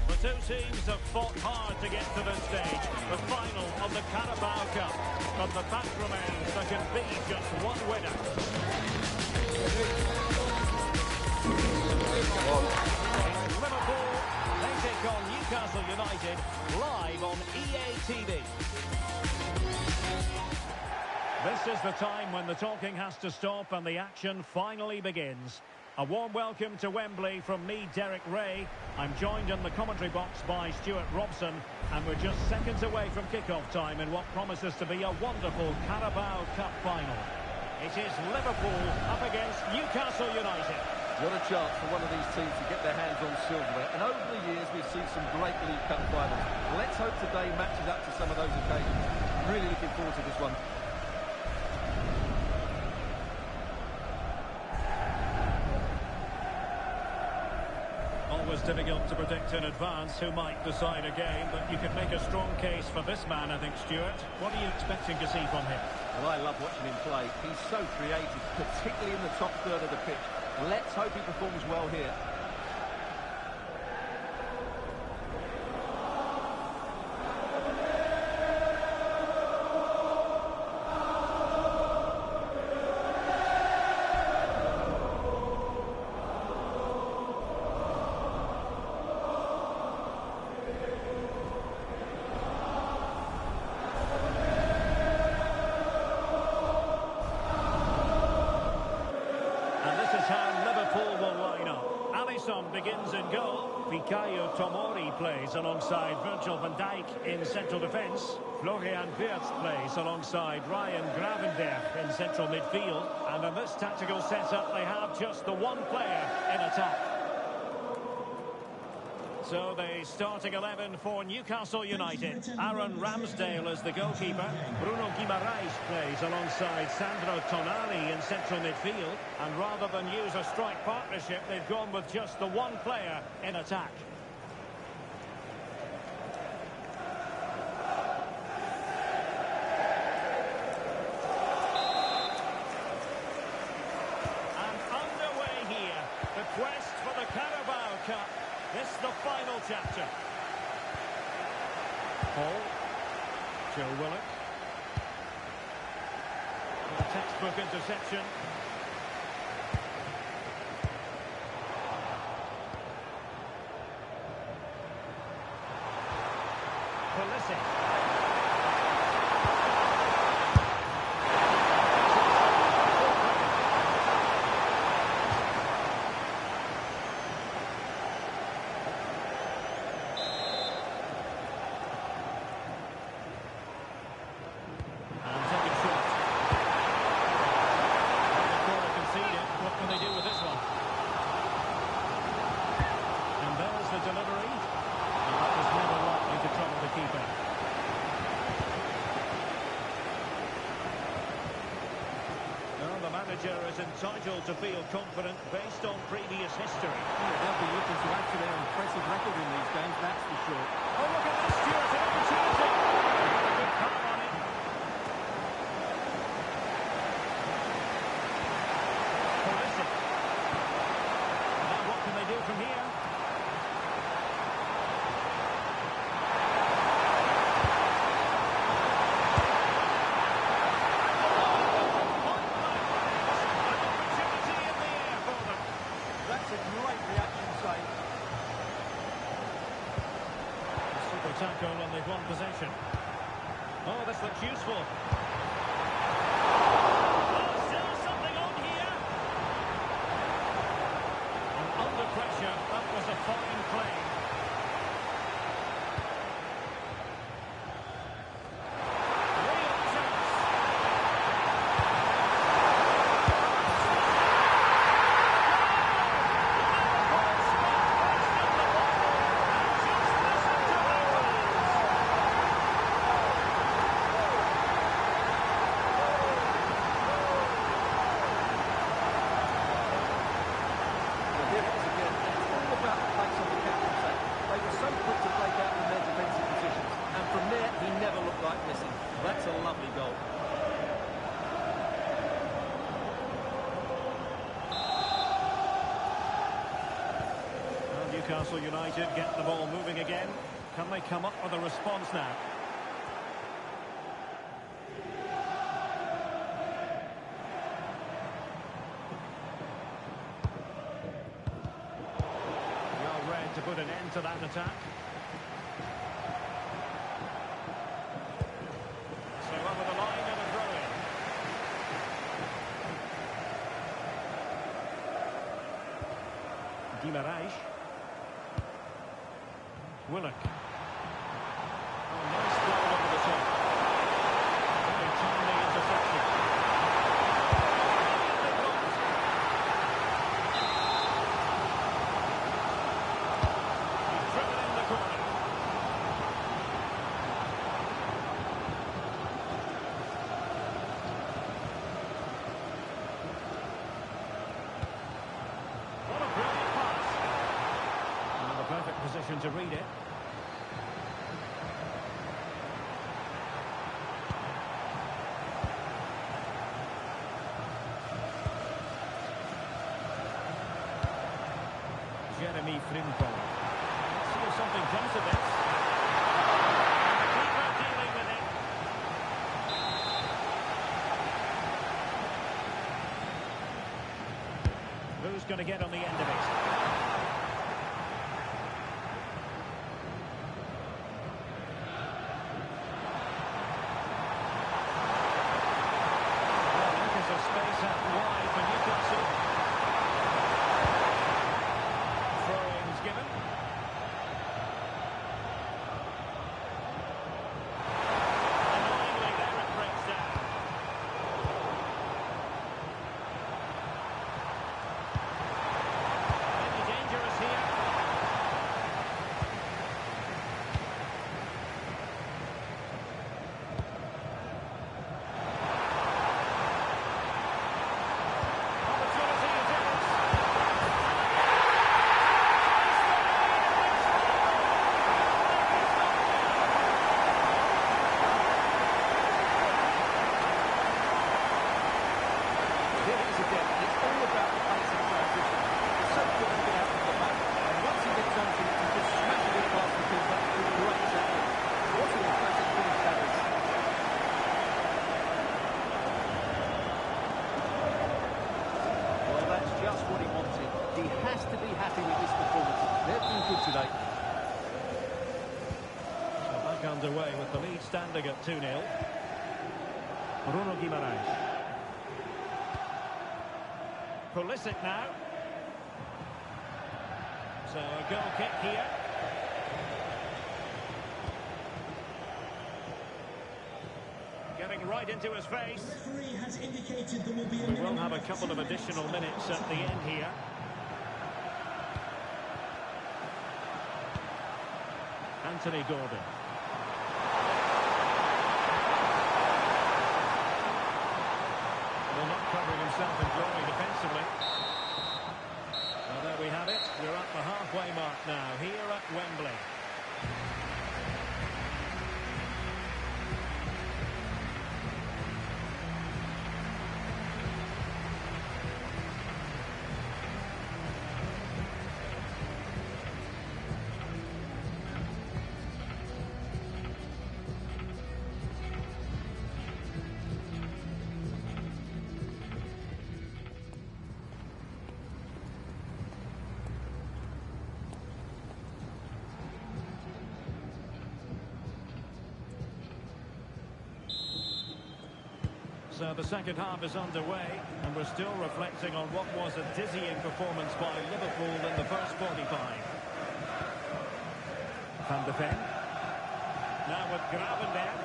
The two teams have fought hard to get to this stage, the final of the Carabao Cup. But the fact remains there can be just one winner. Liverpool, they take on Newcastle United live on EA TV. This is the time when the talking has to stop and the action finally begins. A warm welcome to Wembley from me, Derek Ray. I'm joined in the commentary box by Stuart Robson, and we're just seconds away from kick-off time in what promises to be a wonderful Carabao Cup final. It is Liverpool up against Newcastle United. What a chance for one of these teams to get their hands on silverware. And over the years, we've seen some great League Cup finals. Let's hope today matches up to some of those occasions. Really looking forward to this one. Always difficult to predict in advance who might decide a game, but you could make a strong case for this man, I think, Stuart. What are you expecting to see from him? Well, I love watching him play. He's so creative, particularly in the top third of the pitch. Let's hope he performs well here. Begins in goal. Fikayo Tomori plays alongside Virgil van Dijk in central defence. Florian Wirtz plays alongside Ryan Gravenberch in central midfield. And in this tactical setup, they have just the one player in attack. So the starting 11 for Newcastle United. Aaron Ramsdale is the goalkeeper. Bruno Guimaraes plays alongside Sandro Tonali in central midfield. And rather than use a strike partnership, they've gone with just the one player in attack. And underway here, the quest for the Carabao Cup. This is the final chapter. Paul. Joe Willock. A textbook interception. Pulisic. manager is entitled to feel confident based on previous history. Yeah, they'll be looking to add to their impressive record in these games, that's for sure. Oh, look at this, Stuart, an opportunity. A good call on it. Pulisic. Now what can they do from here? That's a great reaction save. Super tackle and they've won possession. Oh, this looks useful. Oh, still something on here. And under pressure, that was a fine play. Real chance. Here it is again, and it's all about the pace on the counter-attack. They were so quick to break out from their defensive positions, and from there, he never looked like missing. That's a lovely goal. Well, Newcastle United get the ball moving again. Can they come up with a response now? Well read to put an end to that attack. So over the line and a throw-in. Guimaraes. Willock. Oh, nice ball over the top. Very timely interception. Brilliantly blocked. He's driven in the corner. What a brilliant pass. And the perfect position to read it. Jeremy Frimpong. Let's see if something comes of this. And the keeper dealing with it. Who's going to get on the end of it? Well, that is a space out wide for Newcastle. Throw-ins given. Annoyingly, there it breaks down. Maybe dangerous here. Opportunity it is. Here it is again, and it's all about the pace of transition. It's so good to get out of the back, and once he gets onto it, he just smashes it past the keeper with great tackling. What an impressive finish that is. Well, that's just what he wanted. He has to be happy with this performance. They've been good today. So back underway with the lead standing at 2-0. Bruno Guimaraes. Pulisic now. So a goal kick here. Getting right into his face. Referee has indicated there will be a We will minimum have a of couple of 10 additional minutes at the end here. Anthony Gordon. Well, not covering himself himself in glory defensively. Well, there we have it. We're at the halfway mark now, here at Wembley. So the second half is underway, and we're still reflecting on what was a dizzying performance by Liverpool in the first 45. Van de Ven. Now with Gravenberg.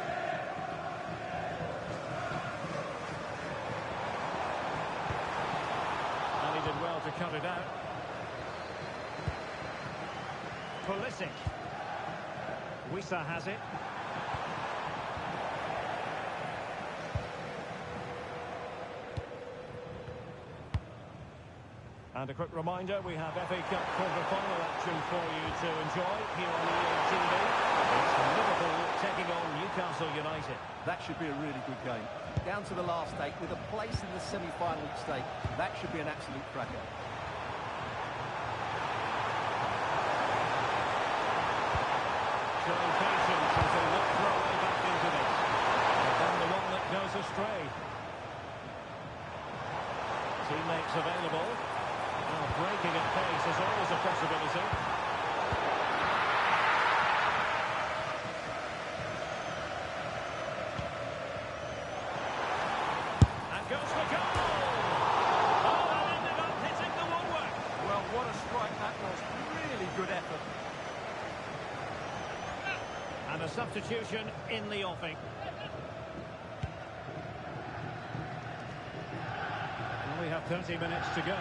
And he did well to cut it out. Pulisic. Wissa has it. And a quick reminder, we have FA Cup quarter-final action for you to enjoy here on EA TV. It's Liverpool taking on Newcastle United. That should be a really good game. Down to the last 8 with a place in the semi-final at stake. That should be an absolute cracker. Showing patience as they look for a way back into this. And then the one that goes astray. Teammates available. Well, breaking at pace is always a possibility. And goes for goal! Oh, that ended up hitting the woodwork. Well, what a strike that was. Really good effort. And a substitution in the offing. Well, we have 30 minutes to go.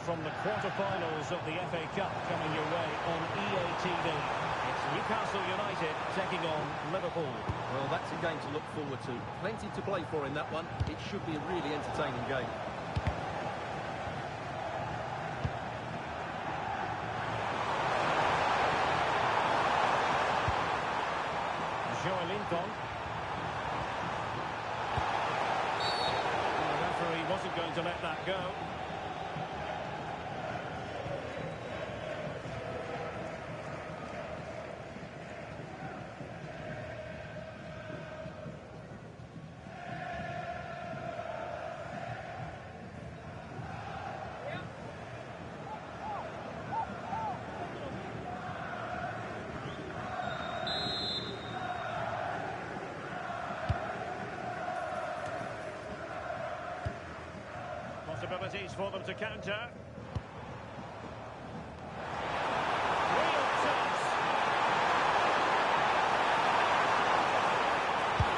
From the quarter-finals of the FA Cup coming your way on EA TV. It's Newcastle United taking on Liverpool. Well, that's a game to look forward to. Plenty to play for in that one. It should be a really entertaining game. Lincoln. The referee wasn't going to let that go. Possibilities for them to counter. Real chance.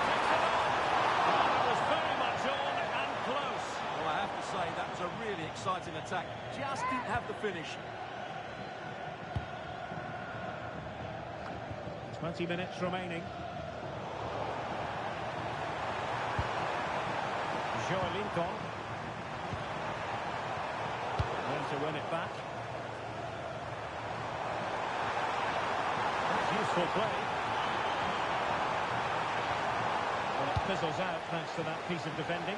Takes it on. Oh, it was very much on and close. Well, I have to say, that was a really exciting attack. Just didn't have the finish. 20 minutes remaining. Lincoln. To win it back. That's useful play. Well, it fizzles out thanks to that piece of defending.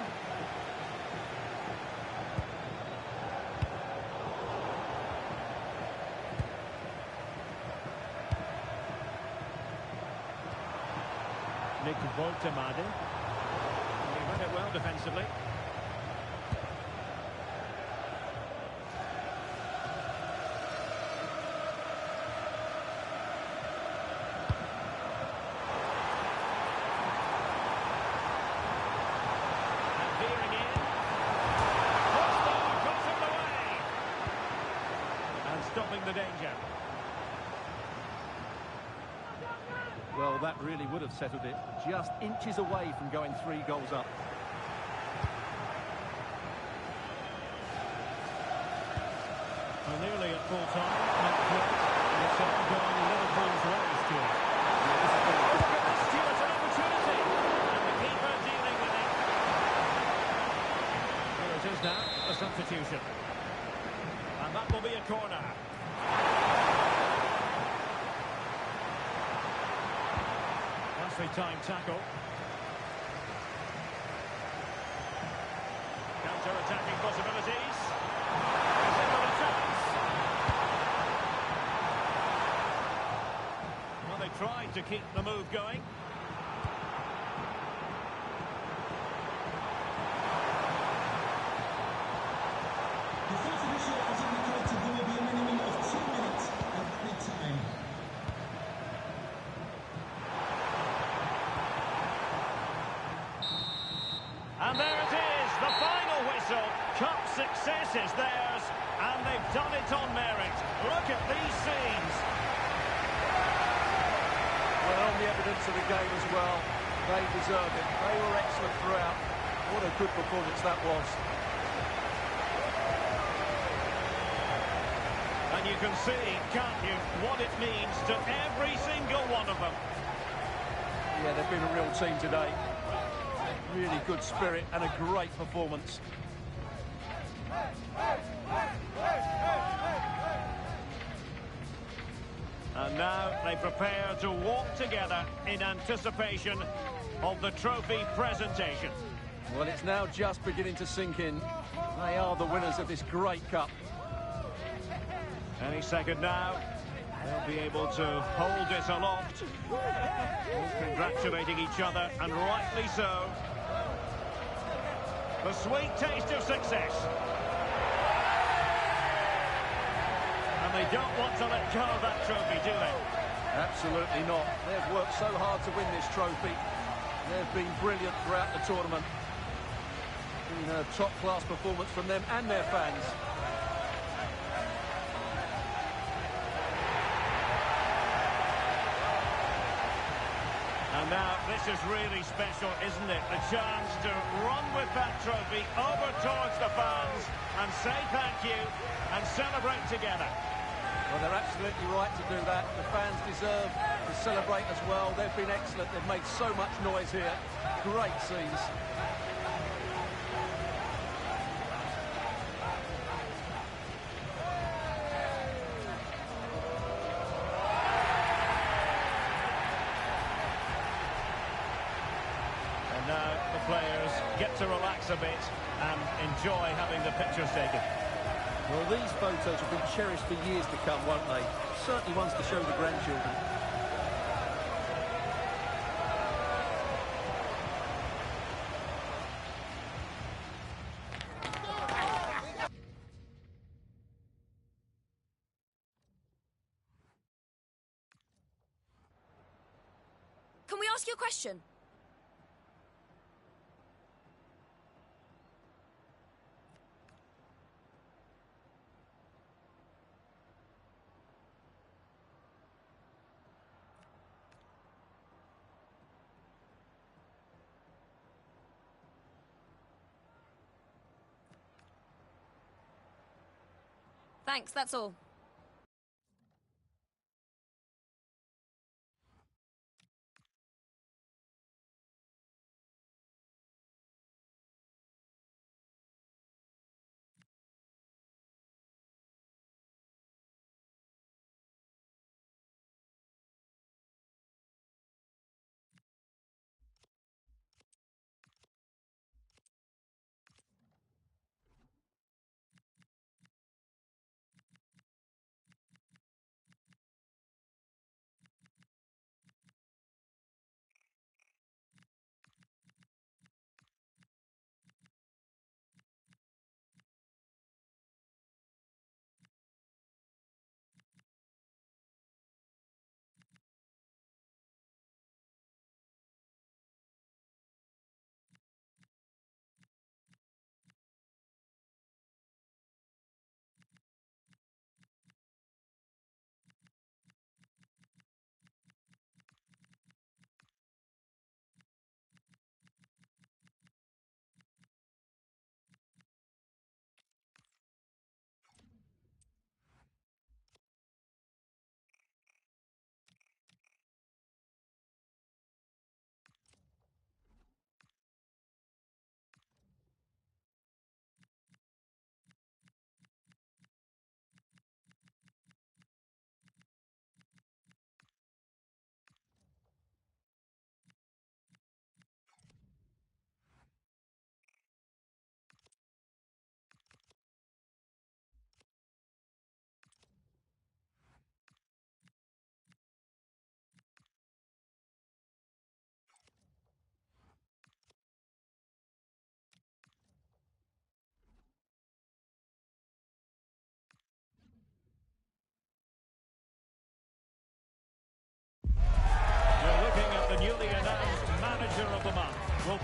Nick Woltemade. He read it well defensively. Stopping the danger. Well, that really would have settled it. Just inches away from going 3 goals up. Well, nearly at full time. Not quite. It's all going Liverpool's way, Stuart. Look at this, Stuart, an opportunity. And the keeper dealing substitution. And that will be a corner. Nicely timed tackle. Counter-attacking possibilities. Is it a chance? Well, they tried to keep the move going. The fourth official has indicated there will be a minimum of 2 minutes of added time. And there it is, the final whistle. Cup success is theirs, and they've done it on merit. Look at these scenes. Well, on the evidence of the game as well, they deserved it. They were excellent throughout. What a good performance that was. And you can see, can't you, what it means to every single one of them. Yeah, they've been a real team today. Really good spirit and a great performance. And now they prepare to walk together in anticipation of the trophy presentation. Well, it's now just beginning to sink in. They are the winners of this great cup. Any second now, they'll be able to hold it aloft. All congratulating each other, and rightly so. The sweet taste of success. And they don't want to let go of that trophy, do they? Absolutely not. They've worked so hard to win this trophy. They've been brilliant throughout the tournament. Been a top-class performance from them and their fans. And now, this is really special, isn't it? The chance to run with that trophy over towards the fans and say thank you and celebrate together. Well, they're absolutely right to do that. The fans deserve to celebrate as well. They've been excellent. They've made so much noise here. Great scenes. And now the players get to relax a bit and enjoy having the pictures taken. Well, these photos will be cherished for years to come, won't they? Certainly ones to show the grandchildren. Can we ask you a question? Thanks, that's all.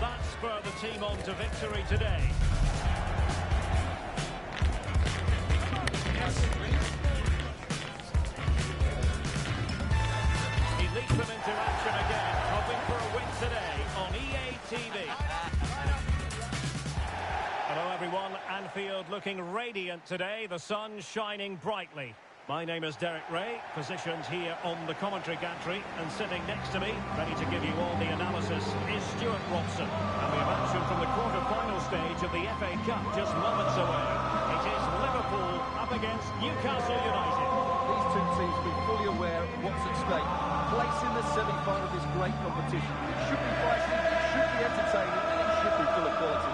that spur the team on to victory today? He leads them into action again, hoping for a win today on EA TV. Hello everyone, Anfield looking radiant today, the sun shining brightly. My name is Derek Ray, positioned here on the commentary gantry, and sitting next to me, ready to give you all the analysis, is Stuart Robson. And we have action from the quarter-final stage of the FA Cup just moments away. It is Liverpool up against Newcastle United. These two teams will be fully aware of what's at stake. Place in the semi-final of this great competition. It should be feisty, it should be entertaining, and it should be full of quality.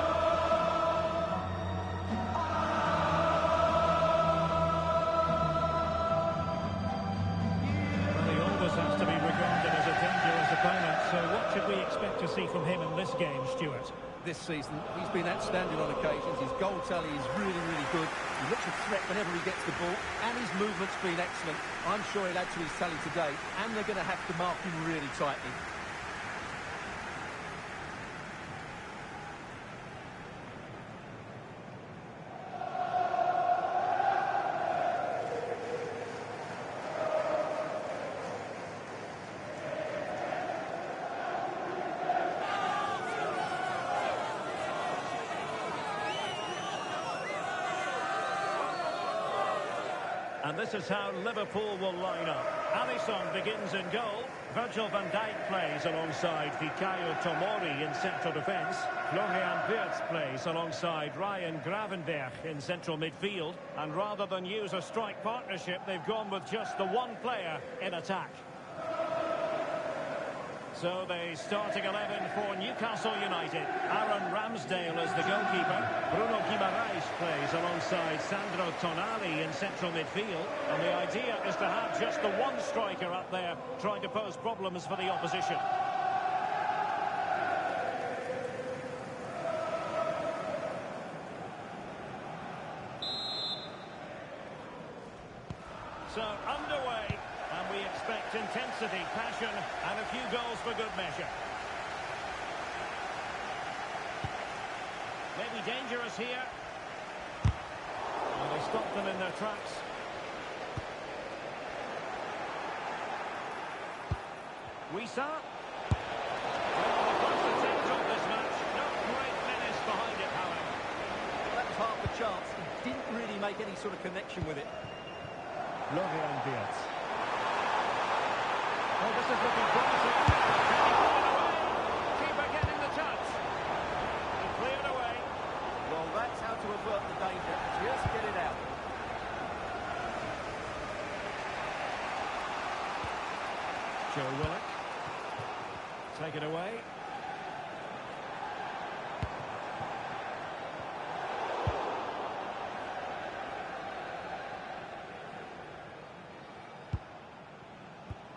Has to be regarded as a dangerous opponent, so what should we expect to see from him in this game, Stuart? This season, he's been outstanding on occasions. His goal tally is really, really good. He looks a threat whenever he gets the ball, and his movement's been excellent. I'm sure he'll add to his tally today, and they're going to have to mark him really tightly. And this is how Liverpool will line up. Alisson begins in goal. Virgil van Dijk plays alongside Fikayo Tomori in central defence. Florian Wirtz plays alongside Ryan Gravenberch in central midfield. And rather than use a strike partnership, they've gone with just the one player in attack. So the starting 11 for Newcastle United. Aaron Ramsdale is the goalkeeper. Bruno Guimaraes plays alongside Sandro Tonali in central midfield. And the idea is to have just the one striker up there trying to pose problems for the opposition. So underway. And we expect intensity, passion, and a few goals for good measure. Maybe dangerous here. And they stop them in their tracks. Wissa. Well, the first attempt on this match. No great menace behind it, however. That was half a chance. He didn't really make any sort of connection with it. Florian Wirtz. Oh, this is looking promising. Can he pull it away? Keeper getting the touch. He cleared away. Well, that's how to avert the danger. Just get it out. Joe Willock. Take it away.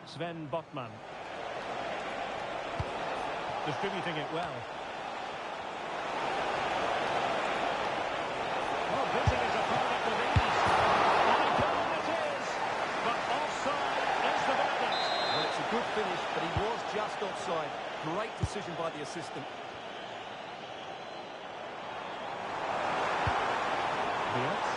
Sven Botman. Distributing it well. Oh, beating his opponent with ease. And a goal it is. But offside is the verdict. Well, it's a good finish, but he was just offside. Great decision by the assistant. Wirtz.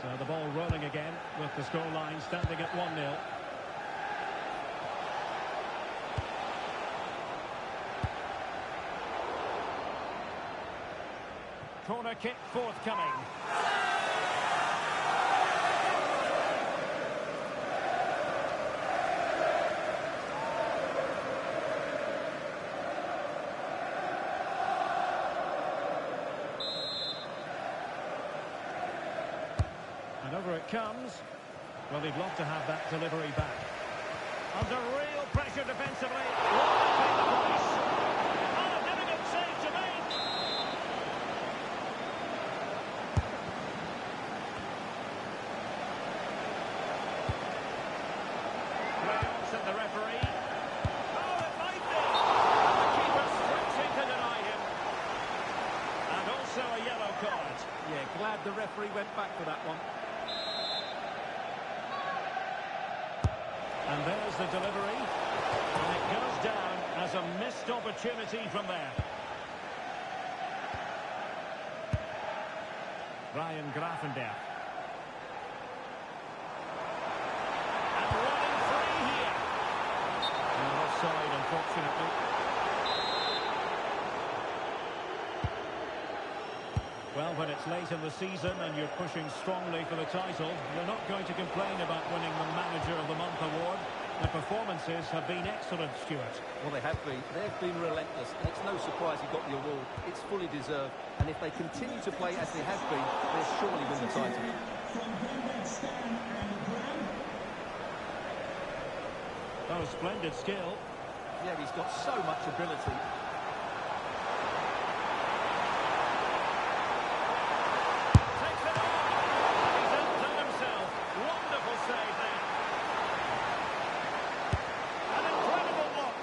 So the ball rolling again with the scoreline standing at 1-0. Corner kick forthcoming. And over it comes. Well, he'd love to have that delivery back. Under real pressure defensively. What a pay the price. Oh, a difficult save to make. Rails at the referee. Oh, it might be. And the keeper stretching to deny him. And also a yellow card. Yeah, glad the referee went back for that one. And there's the delivery. And it goes down as a missed opportunity from there. Ryan Gravenberch. And running free here. And offside, unfortunately. Well, when it's late in the season and you're pushing strongly for the title, you're not going to complain about winning the Manager of the Month award. The performances have been excellent, Stuart. Well, they have been. They've been relentless, and it's no surprise he got the award. It's fully deserved, and if they continue to play as they have been, they'll surely win the title. Oh, splendid skill. Yeah, he's got so much ability. Takes it on. He's outdone himself. Wonderful save there. An incredible look.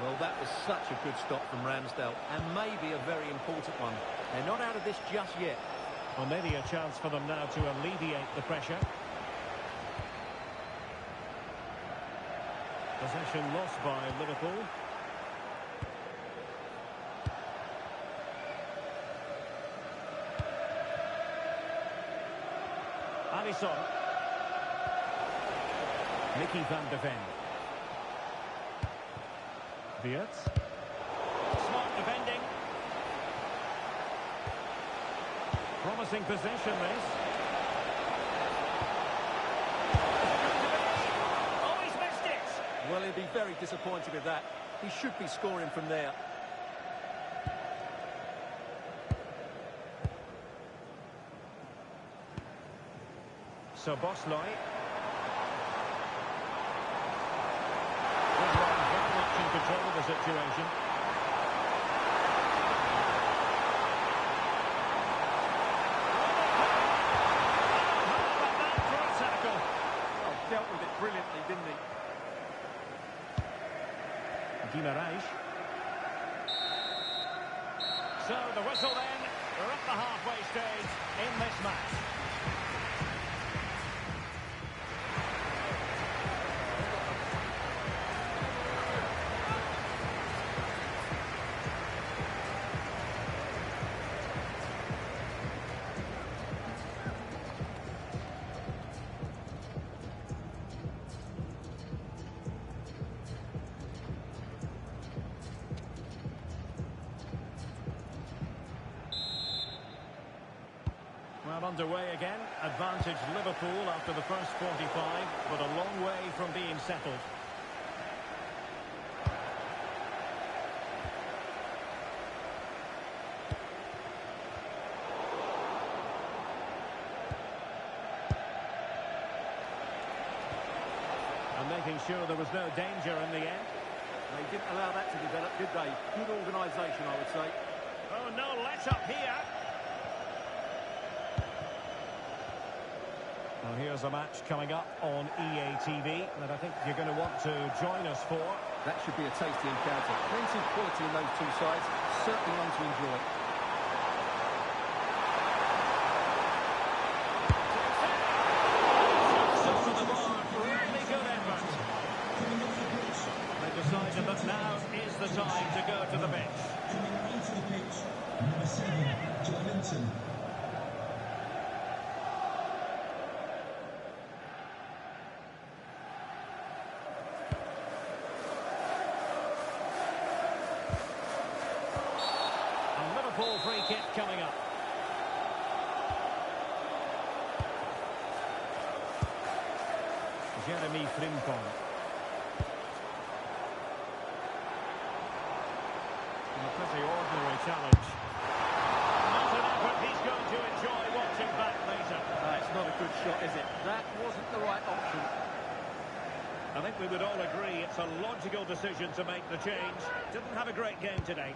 Well, that was such a good stop from Ramsdale, and maybe a very important one. They're not out of this just yet. Well, maybe a chance for them now to alleviate the pressure. Possession lost by Liverpool. Alisson. Mickey van de Ven. Wirtz. Smart defending. Promising possession, this. Oh, he's missed it! Well, he'll be very disappointed with that. He should be scoring from there. So Bosley. Very much in control of the situation. Dealt with it brilliantly, didn't he? Guimaraes. So the whistle then. We're at the halfway stage in this match. Well, underway again. Advantage Liverpool after the first 45, but a long way from being settled. And making sure there was no danger in the end. They didn't allow that to develop, did they? Good organisation, I would say. Oh, no let-up here. Well, here's a match coming up on EA TV that I think you're going to want to join us for. That should be a tasty encounter. Plenty of quality in those two sides. Certainly one to enjoy. Over the bar, really good effort. They decided that now is the time to go to the bench. Coming onto the pitch, number 7, Joelinton. Liverpool free kick coming up. Jeremy Frimpong. A pretty ordinary challenge. Not an effort he's going to think we would all agree it's a logical decision to make the change. Didn't have a great game today.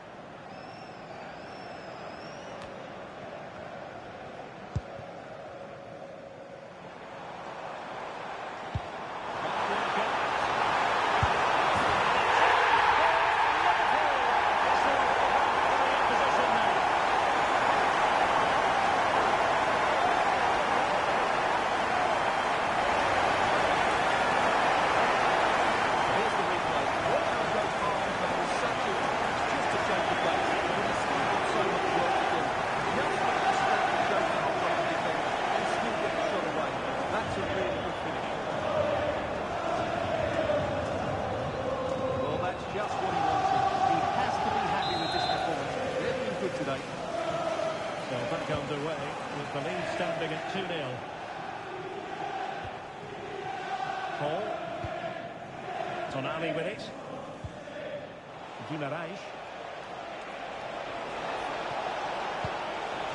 So back underway with the lead standing at 2-0. Paul. Tonali with it. Guimaraes.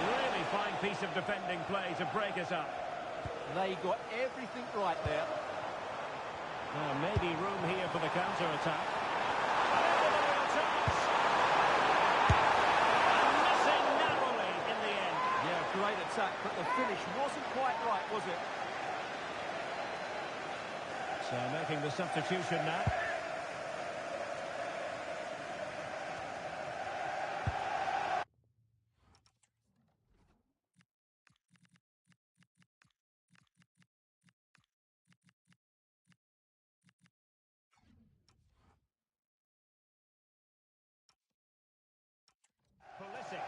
Really fine piece of defending play to break us up. They got everything right there. Maybe room here for the counter-attack. Great attack, but the finish wasn't quite right, was it? So making the substitution now. Pulisic.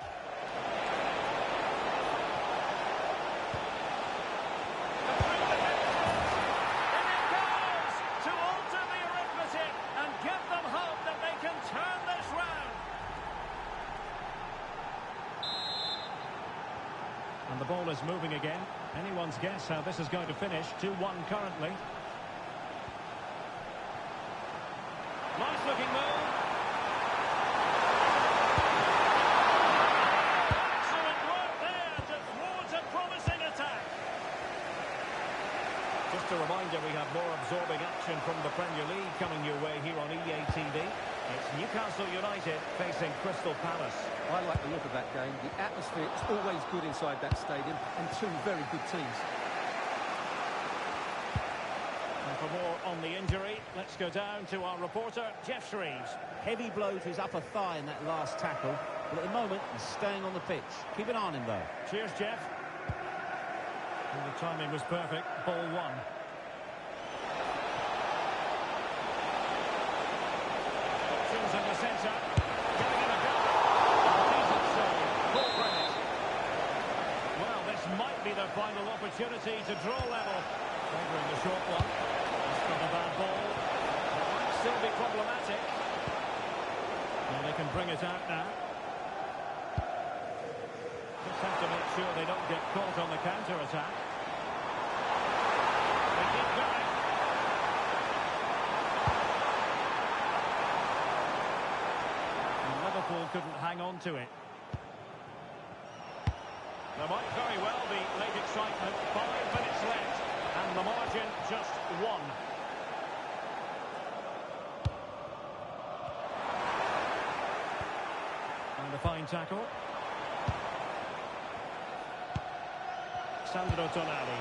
And the ball is moving again. Anyone's guess how this is going to finish. 2-1 currently. Nice looking move. Excellent work there to thwart a promising attack. Just a reminder, we have more absorbing action from the Premier League coming your way here on EA TV. It's Newcastle United facing Crystal Palace. I like the look of that game. The atmosphere is always good inside that stadium, and two very good teams. And for more on the injury, let's go down to our reporter, Jeff Shreves. Heavy blow to his upper thigh in that last tackle, but at the moment he's staying on the pitch. Keep an eye on him though. Cheers, Jeff. And the timing was perfect. Ball one. Options in the centre. Giving it a go. Decent save. Full credit. Well, this might be the final opportunity to draw level. Favouring the short one. That's not a bad ball. It might still be problematic. And they can bring it out now. Just have to make sure they don't get caught on the counter-attack. They keep going. And Liverpool couldn't hang on to it. There might very well be late excitement. 5 minutes left. And the margin just 1. And a fine tackle. Sandro Tonali.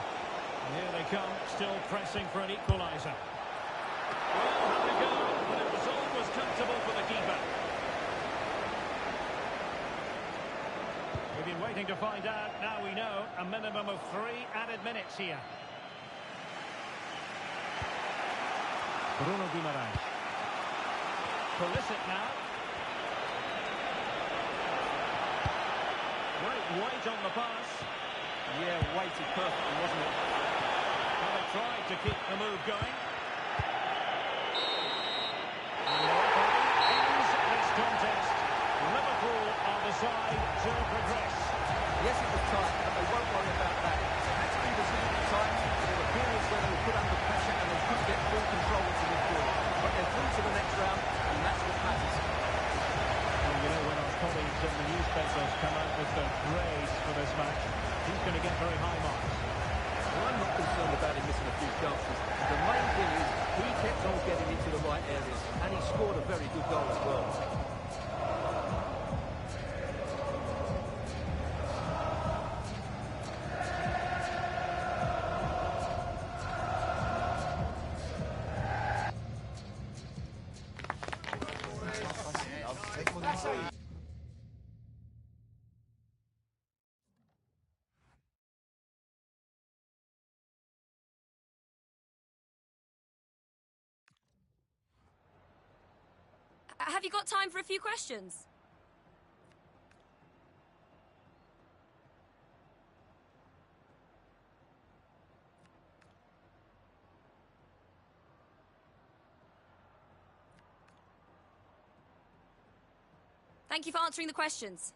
And here they come, still pressing for an equaliser. Well, had to go, but it was almost comfortable for the keeper. We've been waiting to find out. Now we know a minimum of 3 added minutes here. Bruno Guimaraes. Pulisic now. Great weight on the pass. Yeah, weighted perfectly, wasn't it? Well, they tried to keep the move going. And the referee ends this contest. Liverpool are the side to progress. Yes, it was tight, but they won't worry about that. It had to be resilient at times. There were periods where they were put under pressure and they couldn't get full control into midfield. But they're through to the next round, and that's what matters. Well, you know, when our colleagues in the newspapers come out with their praise for this match, he's going to get very high marks. Well, I'm not concerned about him missing a few chances. The main thing is he kept on getting into the right areas, and he scored a very good goal as well. Have you got time for a few questions? Thank you for answering the questions.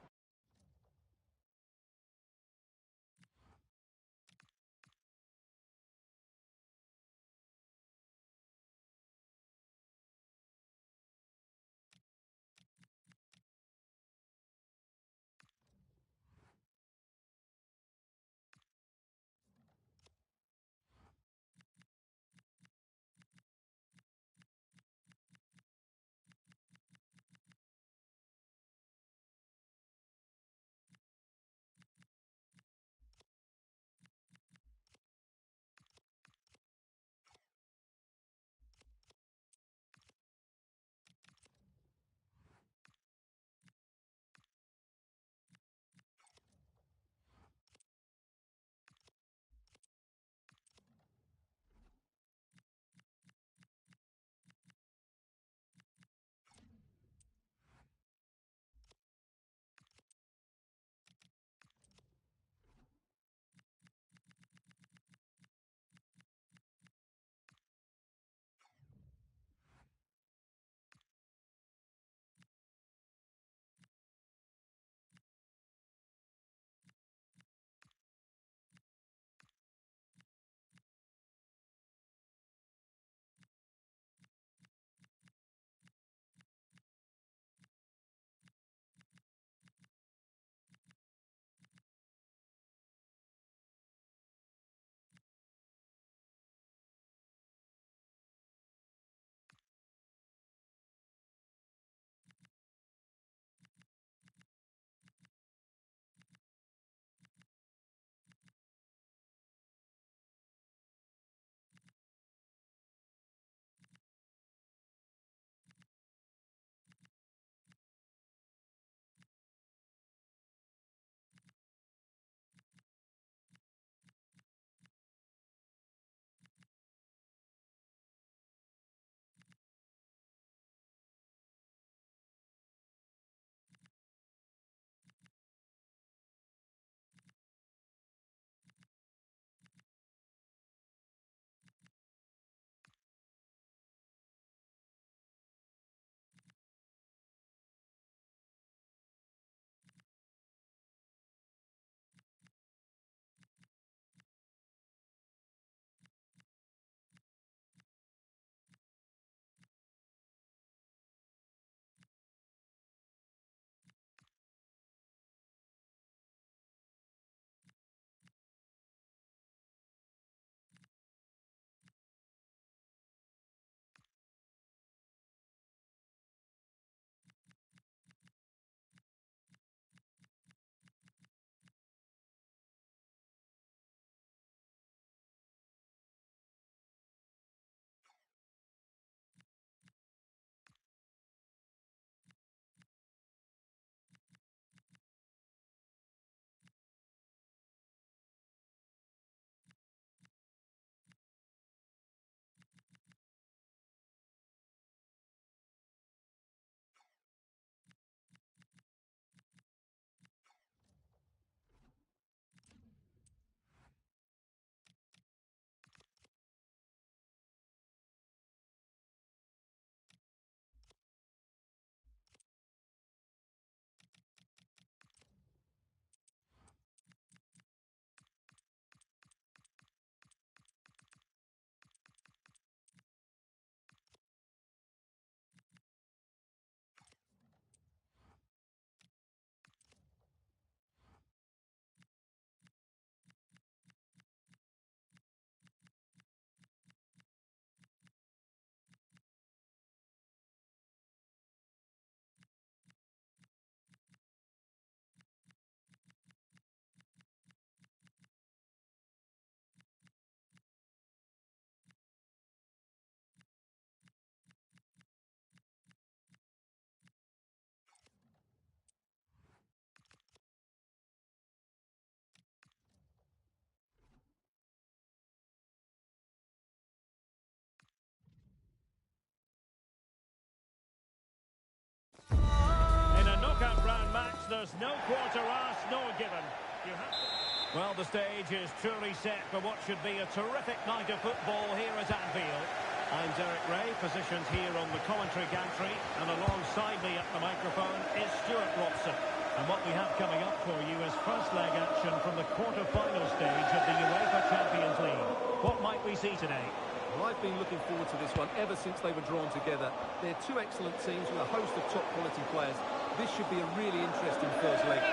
No quarter asked, nor given. You have to... Well, the stage is truly set for what should be a terrific night of football here at Anfield. I'm Derek Ray, positioned here on the commentary gantry, and alongside me at the microphone is Stuart Robson. And what we have coming up for you is first leg action from the quarter-final stage of the UEFA Champions League. What might we see today? Well, I've been looking forward to this one ever since they were drawn together. They're two excellent teams with a host of top-quality players. This should be a really interesting first leg.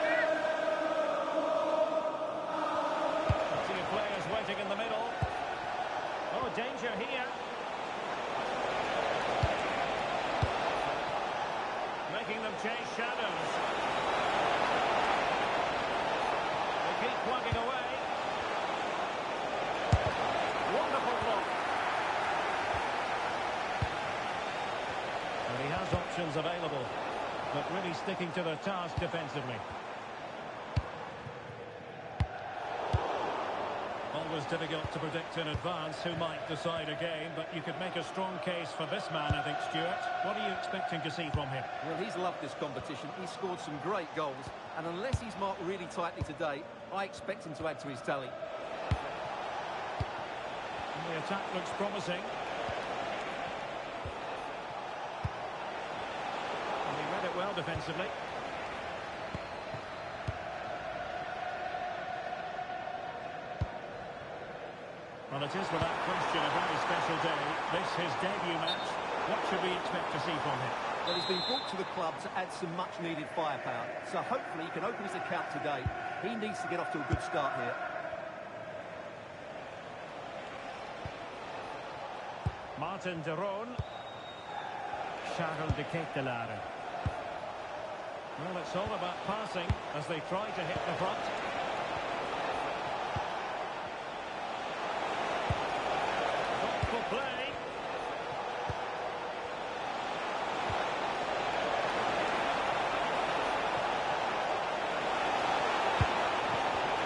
Plenty of players waiting in the middle. Oh, danger here. Making them chase shadows. They keep plugging away. Wonderful block. And he has options available, but really sticking to the task defensively. Always difficult to predict in advance who might decide a game, but you could make a strong case for this man, I think, Stuart. What are you expecting to see from him? Well, he's loved this competition. He's scored some great goals, and unless he's marked really tightly today, I expect him to add to his tally. And the attack looks promising. And he read it well defensively. Well, it is without question a very special day. This his debut match. What should we expect to see from him? Well, he's been brought to the club to add some much-needed firepower, so hopefully he can open his account today. He needs to get off to a good start here. Martin de Roon. Charles de Ketelaere. Well, it's all about passing as they try to hit the front. Thoughtful play.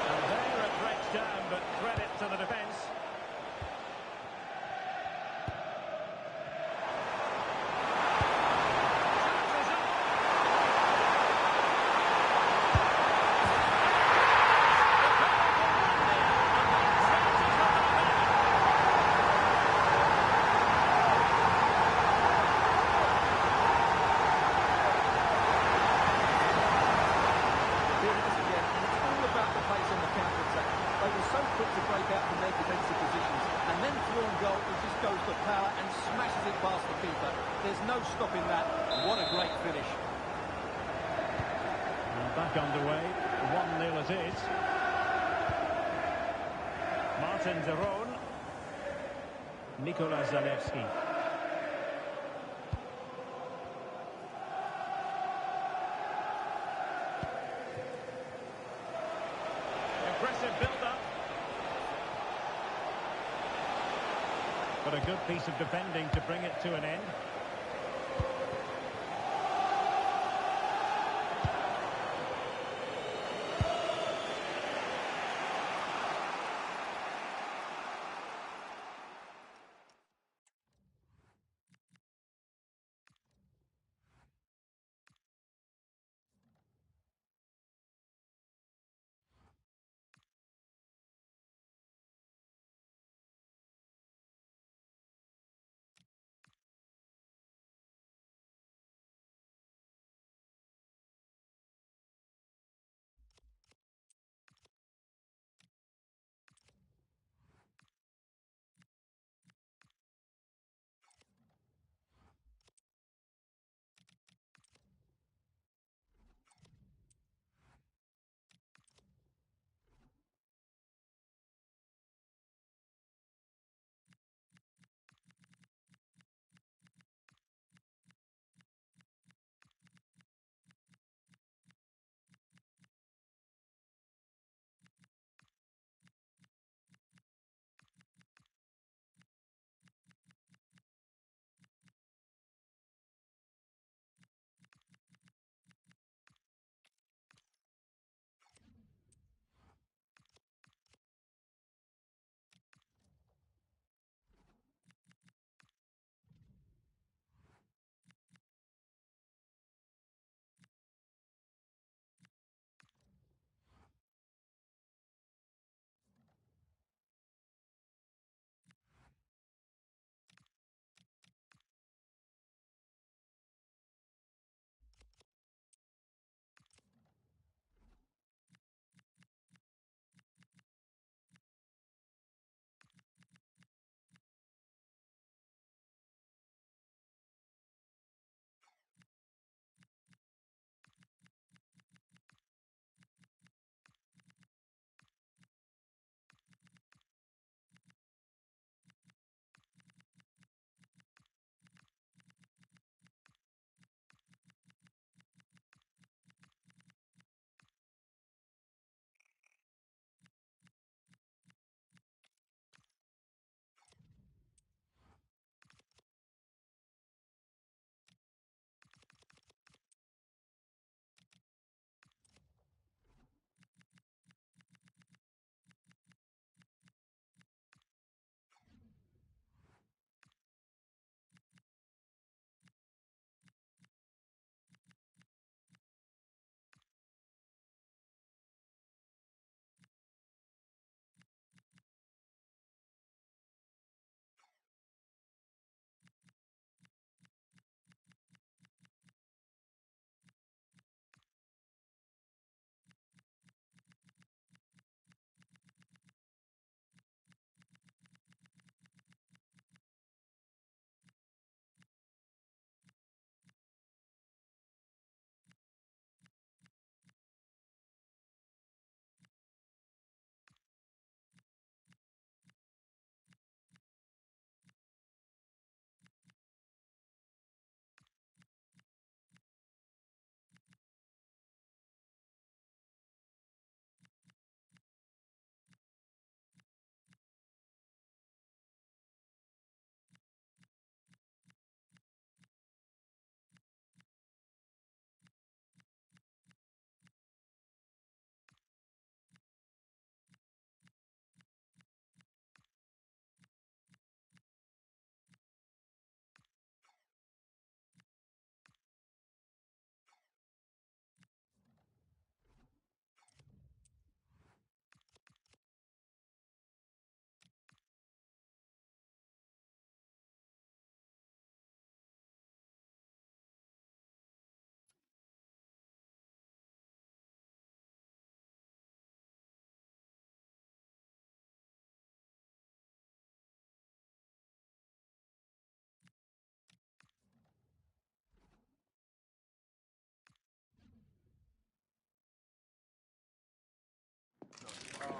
And there it breaks down, but credit to the defence. Stopping that. What a great finish. And back underway. 1-0 it is. Martin de Roon. Nikola Zalewski. Impressive build-up. But a good piece of defending to bring it to an end.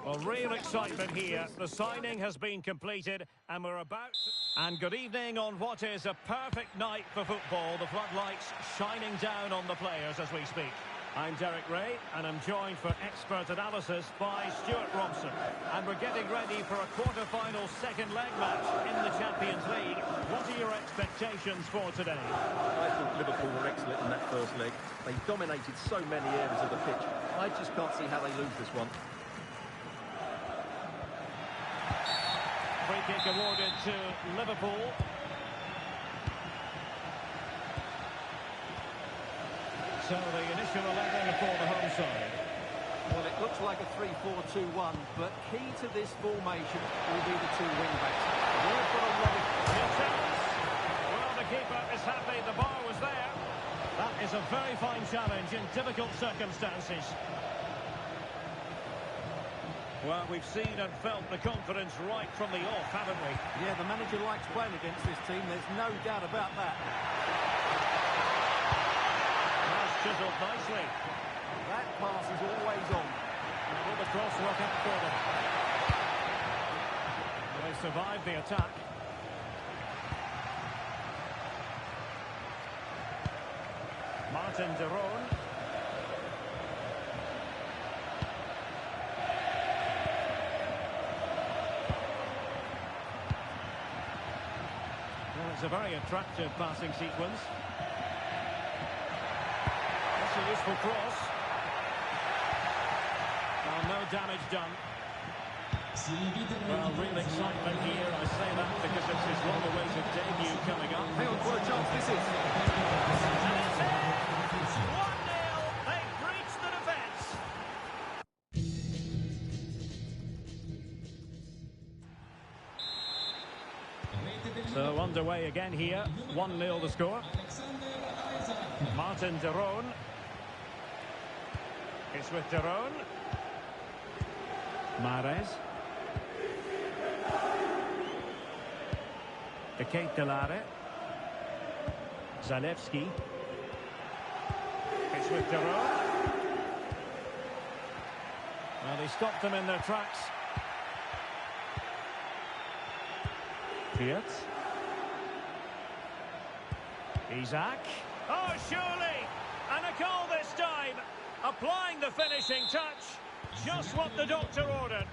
Well, real excitement here. The signing has been completed and we're about And good evening on what is a perfect night for football. The floodlights shining down on the players as we speak. I'm Derek Ray and I'm joined for expert analysis by Stuart Robson. And we're getting ready for a quarter-final second leg match in the Champions League. What are your expectations for today? I thought Liverpool were excellent in that first leg. They dominated so many areas of the pitch. I just can't see how they lose this one. Free kick awarded to Liverpool. So the initial 11 for the home side. Well, it looks like a 3-4-2-1, but key to this formation will be the two wing-backs. They've got a lot of... Well, the keeper is happy the bar was there. That is a very fine challenge in difficult circumstances. Well, we've seen and felt the confidence right from the off, haven't we? Yeah, the manager likes playing against this team, there's no doubt about that. That's chiselled nicely. That pass is always on. Will the cross work out for them? Well, they survived the attack. Martin de Roon. It's a very attractive passing sequence. That's a useful cross. Well, no damage done. Well, real excitement here. I say that because it's his long-awaited debut coming up. Hang on, what a chance this is. And it's in! 1-0. They've breached the defence. So underway again here. 1-0 the score. Martin de Roon. It's with de Roon. Mahrez. De Ketelare. Zalewski. It's with de Roon. Well, they stopped them in their tracks. Fiat. Isaac. Oh, surely! And a goal this time! Applying the finishing touch. Just what the doctor ordered.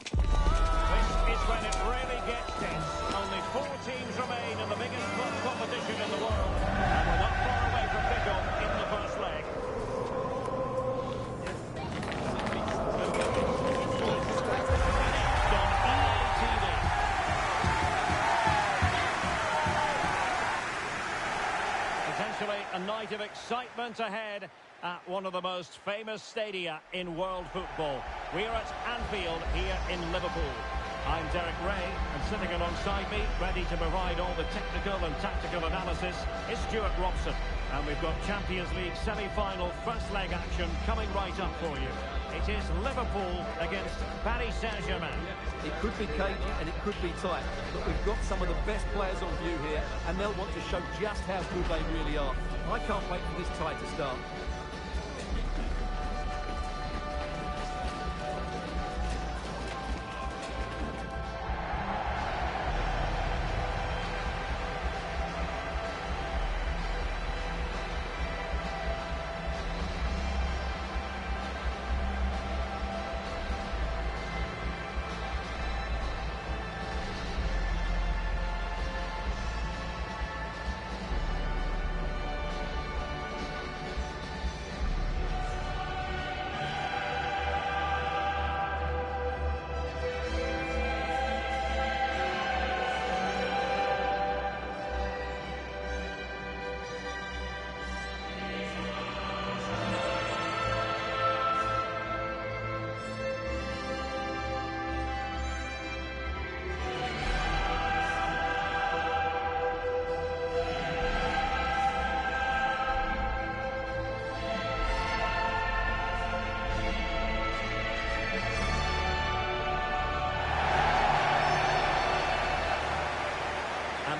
This is when it really gets tense. Only 4 teams remain in the biggest club competition in the world. And we're not far away from kickoff in the first leg. Potentially a night of excitement ahead at one of the most famous stadia in world football. We're at Anfield here in Liverpool. I'm Derek Ray, and sitting alongside me, ready to provide all the technical and tactical analysis, is Stuart Robson. And we've got Champions League semi-final first leg action coming right up for you. It is Liverpool against Paris Saint-Germain. It could be cagey and it could be tight, but we've got some of the best players on view here, and they'll want to show just how good they really are. I can't wait for this tie to start.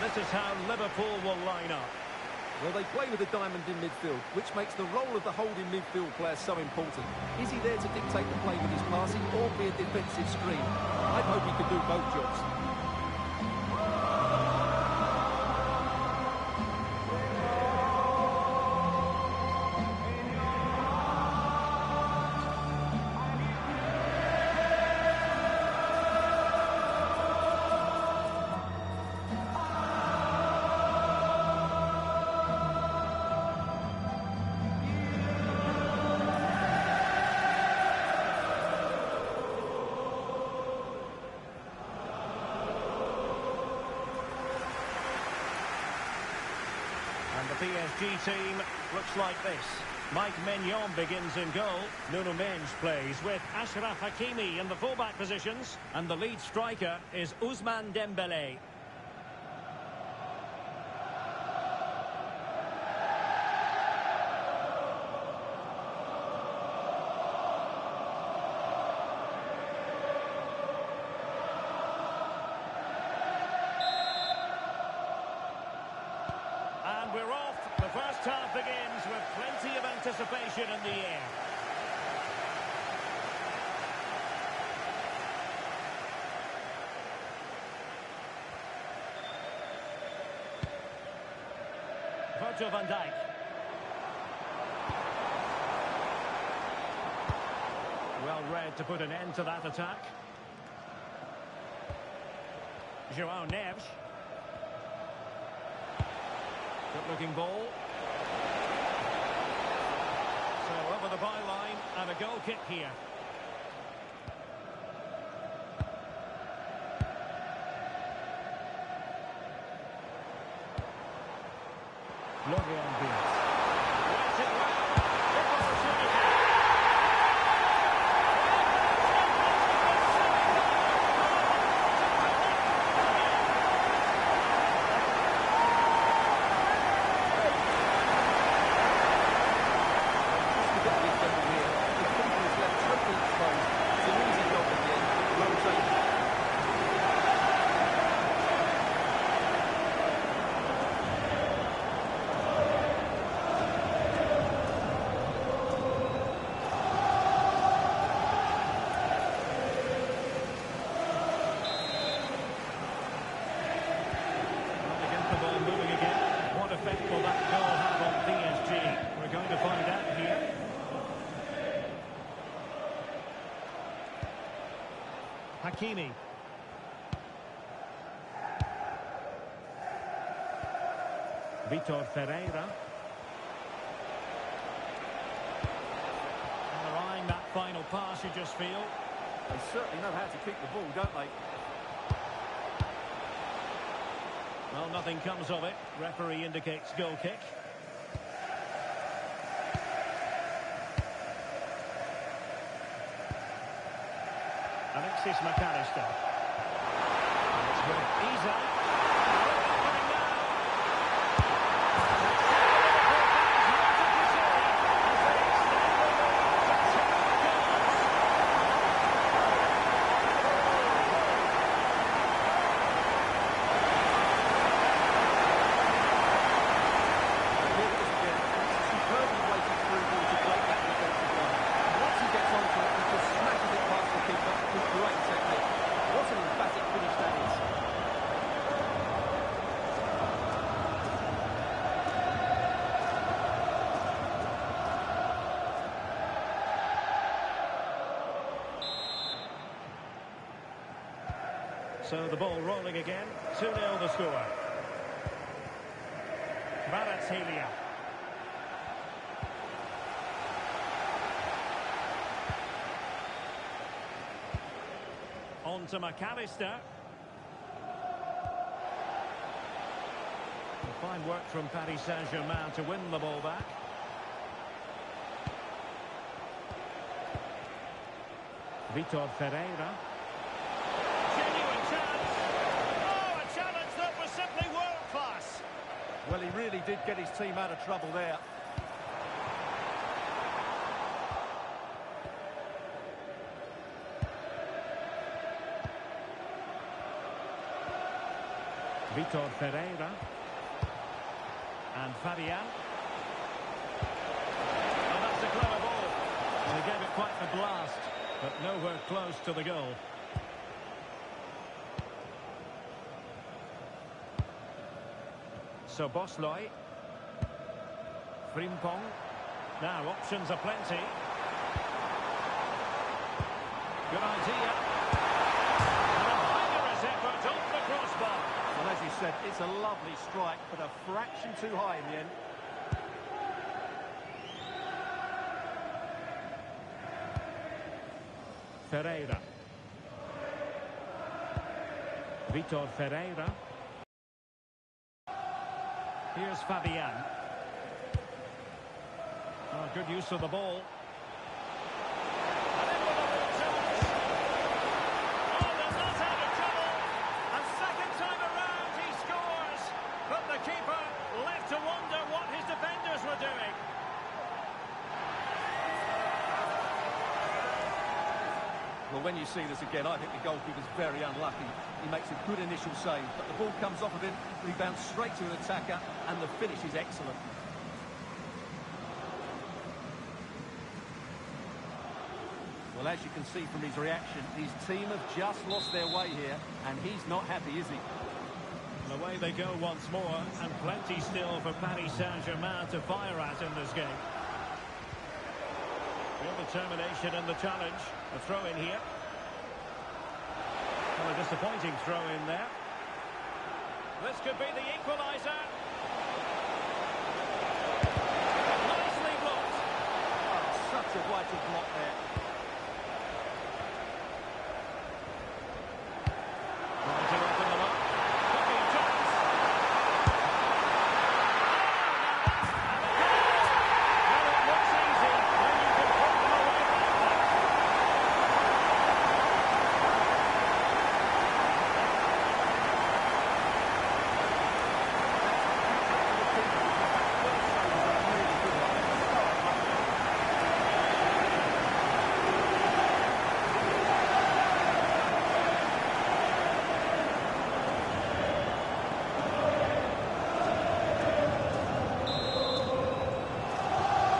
This is how Liverpool will line up. Well, they play with a diamond in midfield, which makes the role of the holding midfield player so important. Is he there to dictate the play with his passing or be a defensive screen? I hope he can do both jobs. And the PSG team looks like this. Mike Maignan begins in goal. Nuno Mendes plays with Achraf Hakimi in the fullback positions. And the lead striker is Ousmane Dembélé. And we're off. The first half begins with plenty of anticipation in the air. Virgil van Dijk. Well read to put an end to that attack. João Neves. Good-looking ball. So over the byline and a goal kick here. Florian Wirtz. Waiting well. Good opportunity. Hakimi. Vitor Ferreira. And they're eyeing that final pass, you just feel. They certainly know how to keep the ball, don't they? Well, nothing comes of it. Referee indicates goal kick. Alexis McAllister. It's with Isak. So the ball rolling again. 2-0 the score. Kvaratskhelia. On to McAllister. Fine work from Paris Saint-Germain to win the ball back. Vitor Ferreira. Genuine chance. Oh, a challenge that was simply world-class. Well, he really did get his team out of trouble there. Vitor Ferreira. And Fabian. Oh, that's a clever ball. Well, he gave it quite the blast, but nowhere close to the goal. So Bosloy. Frimpong. Now options are plenty. Good idea. And a vigorous effort off the crossbar. And as you said, it's a lovely strike, but a fraction too high in the end. Ferreira. Vitor Ferreira. Here's Fabian. Oh, good use of the ball. And in with a real chance. Oh, they're not out of trouble. A second time around he scores. But the keeper left to wonder what his defenders were doing. Well, when you see this again, I think the goalkeeper's very unlucky. He makes a good initial save, but the ball comes off of him, rebounds straight to an attacker, and the finish is excellent. Well, as you can see from his reaction, his team have just lost their way here, and he's not happy, is he? And away they go once more, and plenty still for Paris Saint-Germain to fire at in this game. Real determination in the challenge. A throw in here. Well, a disappointing throw in there. This could be the equaliser. Nicely blocked. Oh, such a vital block there. Trying to open them up. Could be a chance. Well, it looks easy when you can put them away like that.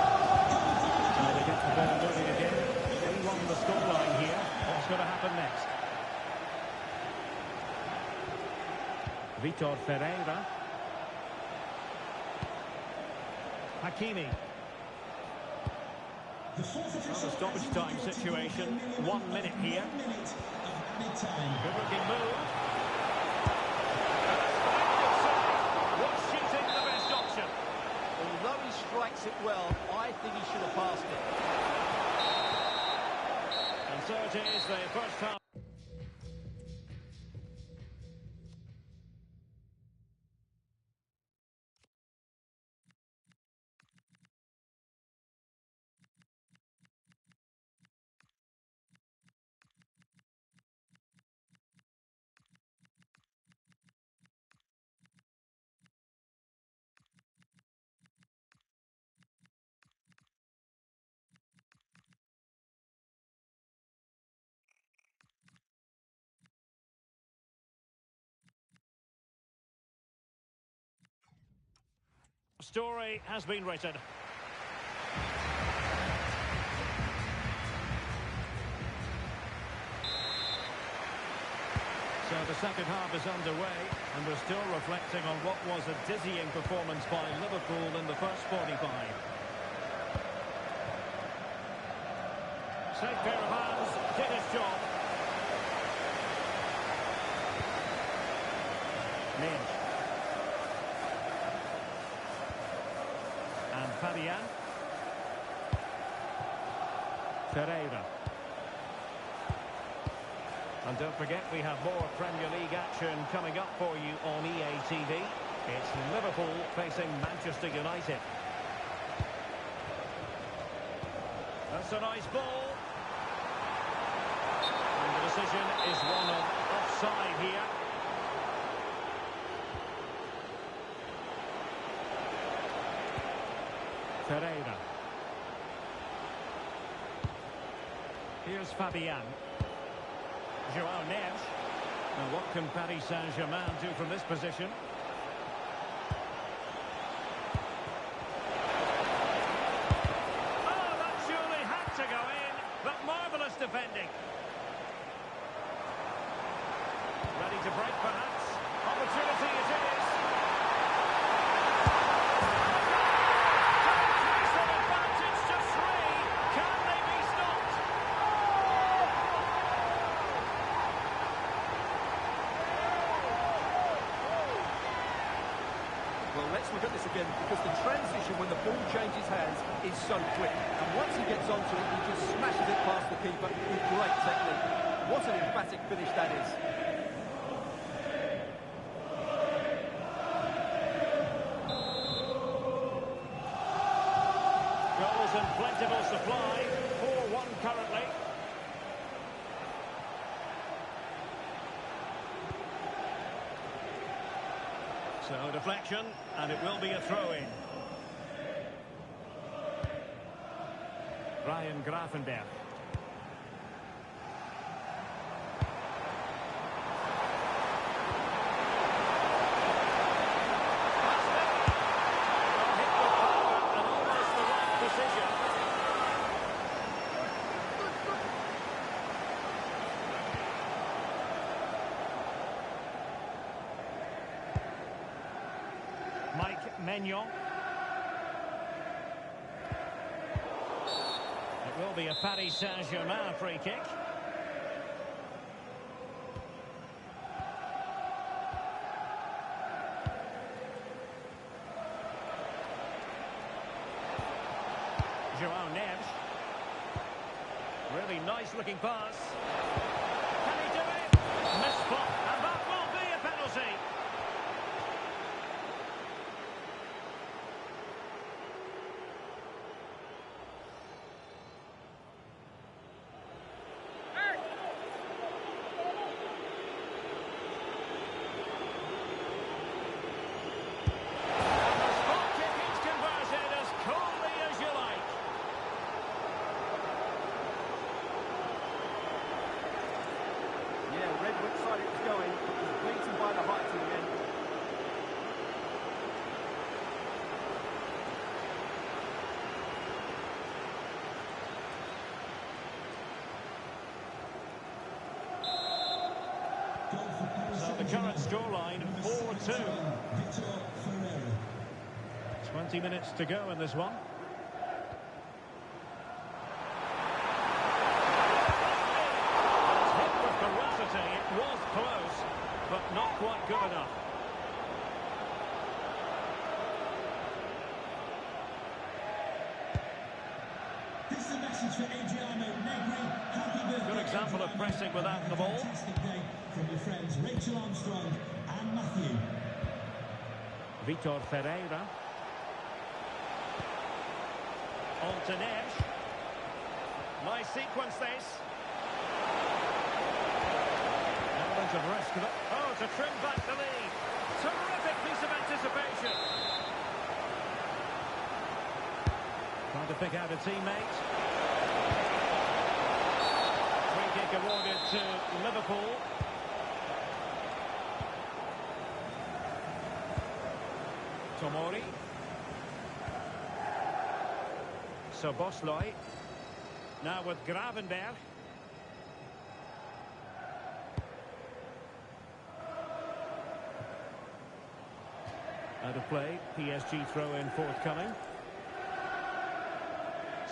So they get the ball moving again. 3-1 the scoreline here. What's going to happen next? Vitor Ferreira. Hakimi. The fourth official Well, the stoppage time situation. 1 minute here. minute of added time. Good looking move. And a splendid save. Was shooting the best option. Although he strikes it well, I think he should have passed it. And so it is the first half. Story has been written. So the second half is underway, and we're still reflecting on what was a dizzying performance by Liverpool in the first 45. Safe pair of hands, did his job. Minge. And Fabian. Pereira. And don't forget, we have more Premier League action coming up for you on EA TV. It's Liverpool facing Manchester United. That's a nice ball. And the decision is one of offside here. Pereira. Here's Fabian. João Neves. Now what can Paris Saint-Germain do from this position? Oh, that surely had to go in, but marvellous defending. Ready to break perhaps. Opportunity it is. Well, let's look at this again, because the transition when the ball changes hands is so quick. And once he gets onto it, he just smashes it past the keeper with great technique. What an emphatic finish that is. Goals in plentiful supply. 4-1 currently. So deflection, and it will be a throw-in. Ryan Gravenberch. Maignan. It will be a Paris Saint-Germain free kick. João Neves. Really nice looking pass. Can he do it? Misspot, and that will be a penalty. So the current scoreline, 4-2. 20 minutes to go in this one. It's hit with ferocity. pressing without the ball. Fantastic day from your friends Rachel Armstrong and Matthew. Vitor Ferreira. Altaner. Nice sequence this. Element of risk. Oh, to trim back the lead. Terrific piece of anticipation. Trying to pick out a teammate. Free kick awarded to Liverpool. Tomori. Soboslai. Now with Gravenberg. Out of play. PSG throw-in forthcoming.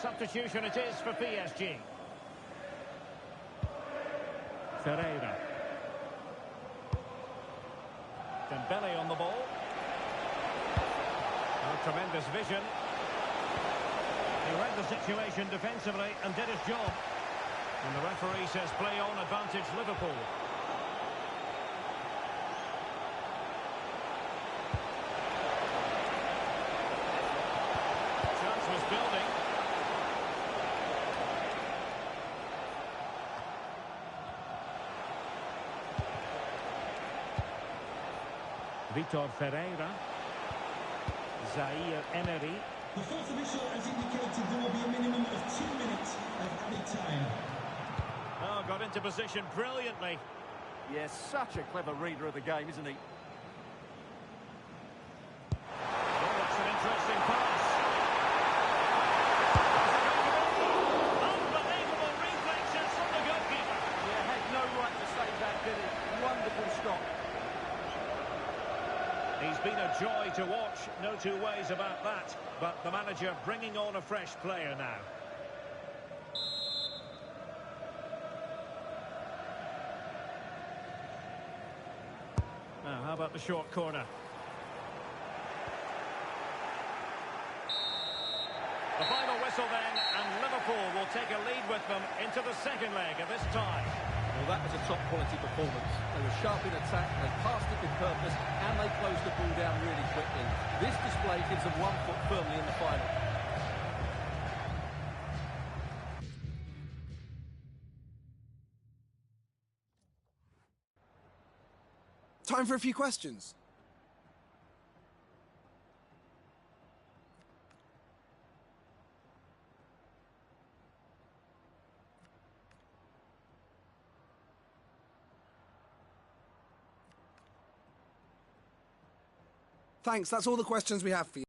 Substitution it is for PSG. Ferreira. Dembele on the ball. Oh, tremendous vision. He read the situation defensively and did his job. And the referee says play on, advantage Liverpool. Chance was building. Vitor Ferreira. Zaire Emery. The fourth official has indicated there will be a minimum of 2 minutes of added time. Oh, got into position brilliantly. Yes, such a clever reader of the game, isn't he? Oh, that's an interesting pass. Unbelievable reflexes from the goalkeeper. Yeah, had no right to save that, did he? Wonderful stop. He's been a joy to watch, no two ways about that. But the manager bringing on a fresh player now. Now, how about the short corner? The final whistle then, and Liverpool will take a lead with them into the second leg of this tie. Well, that was a top-quality performance. They were sharp in attack, they passed it with purpose, and they closed the ball down really quickly. This display gives them 1 foot firmly in the final. Time for a few questions. Thanks, that's all the questions we have for you.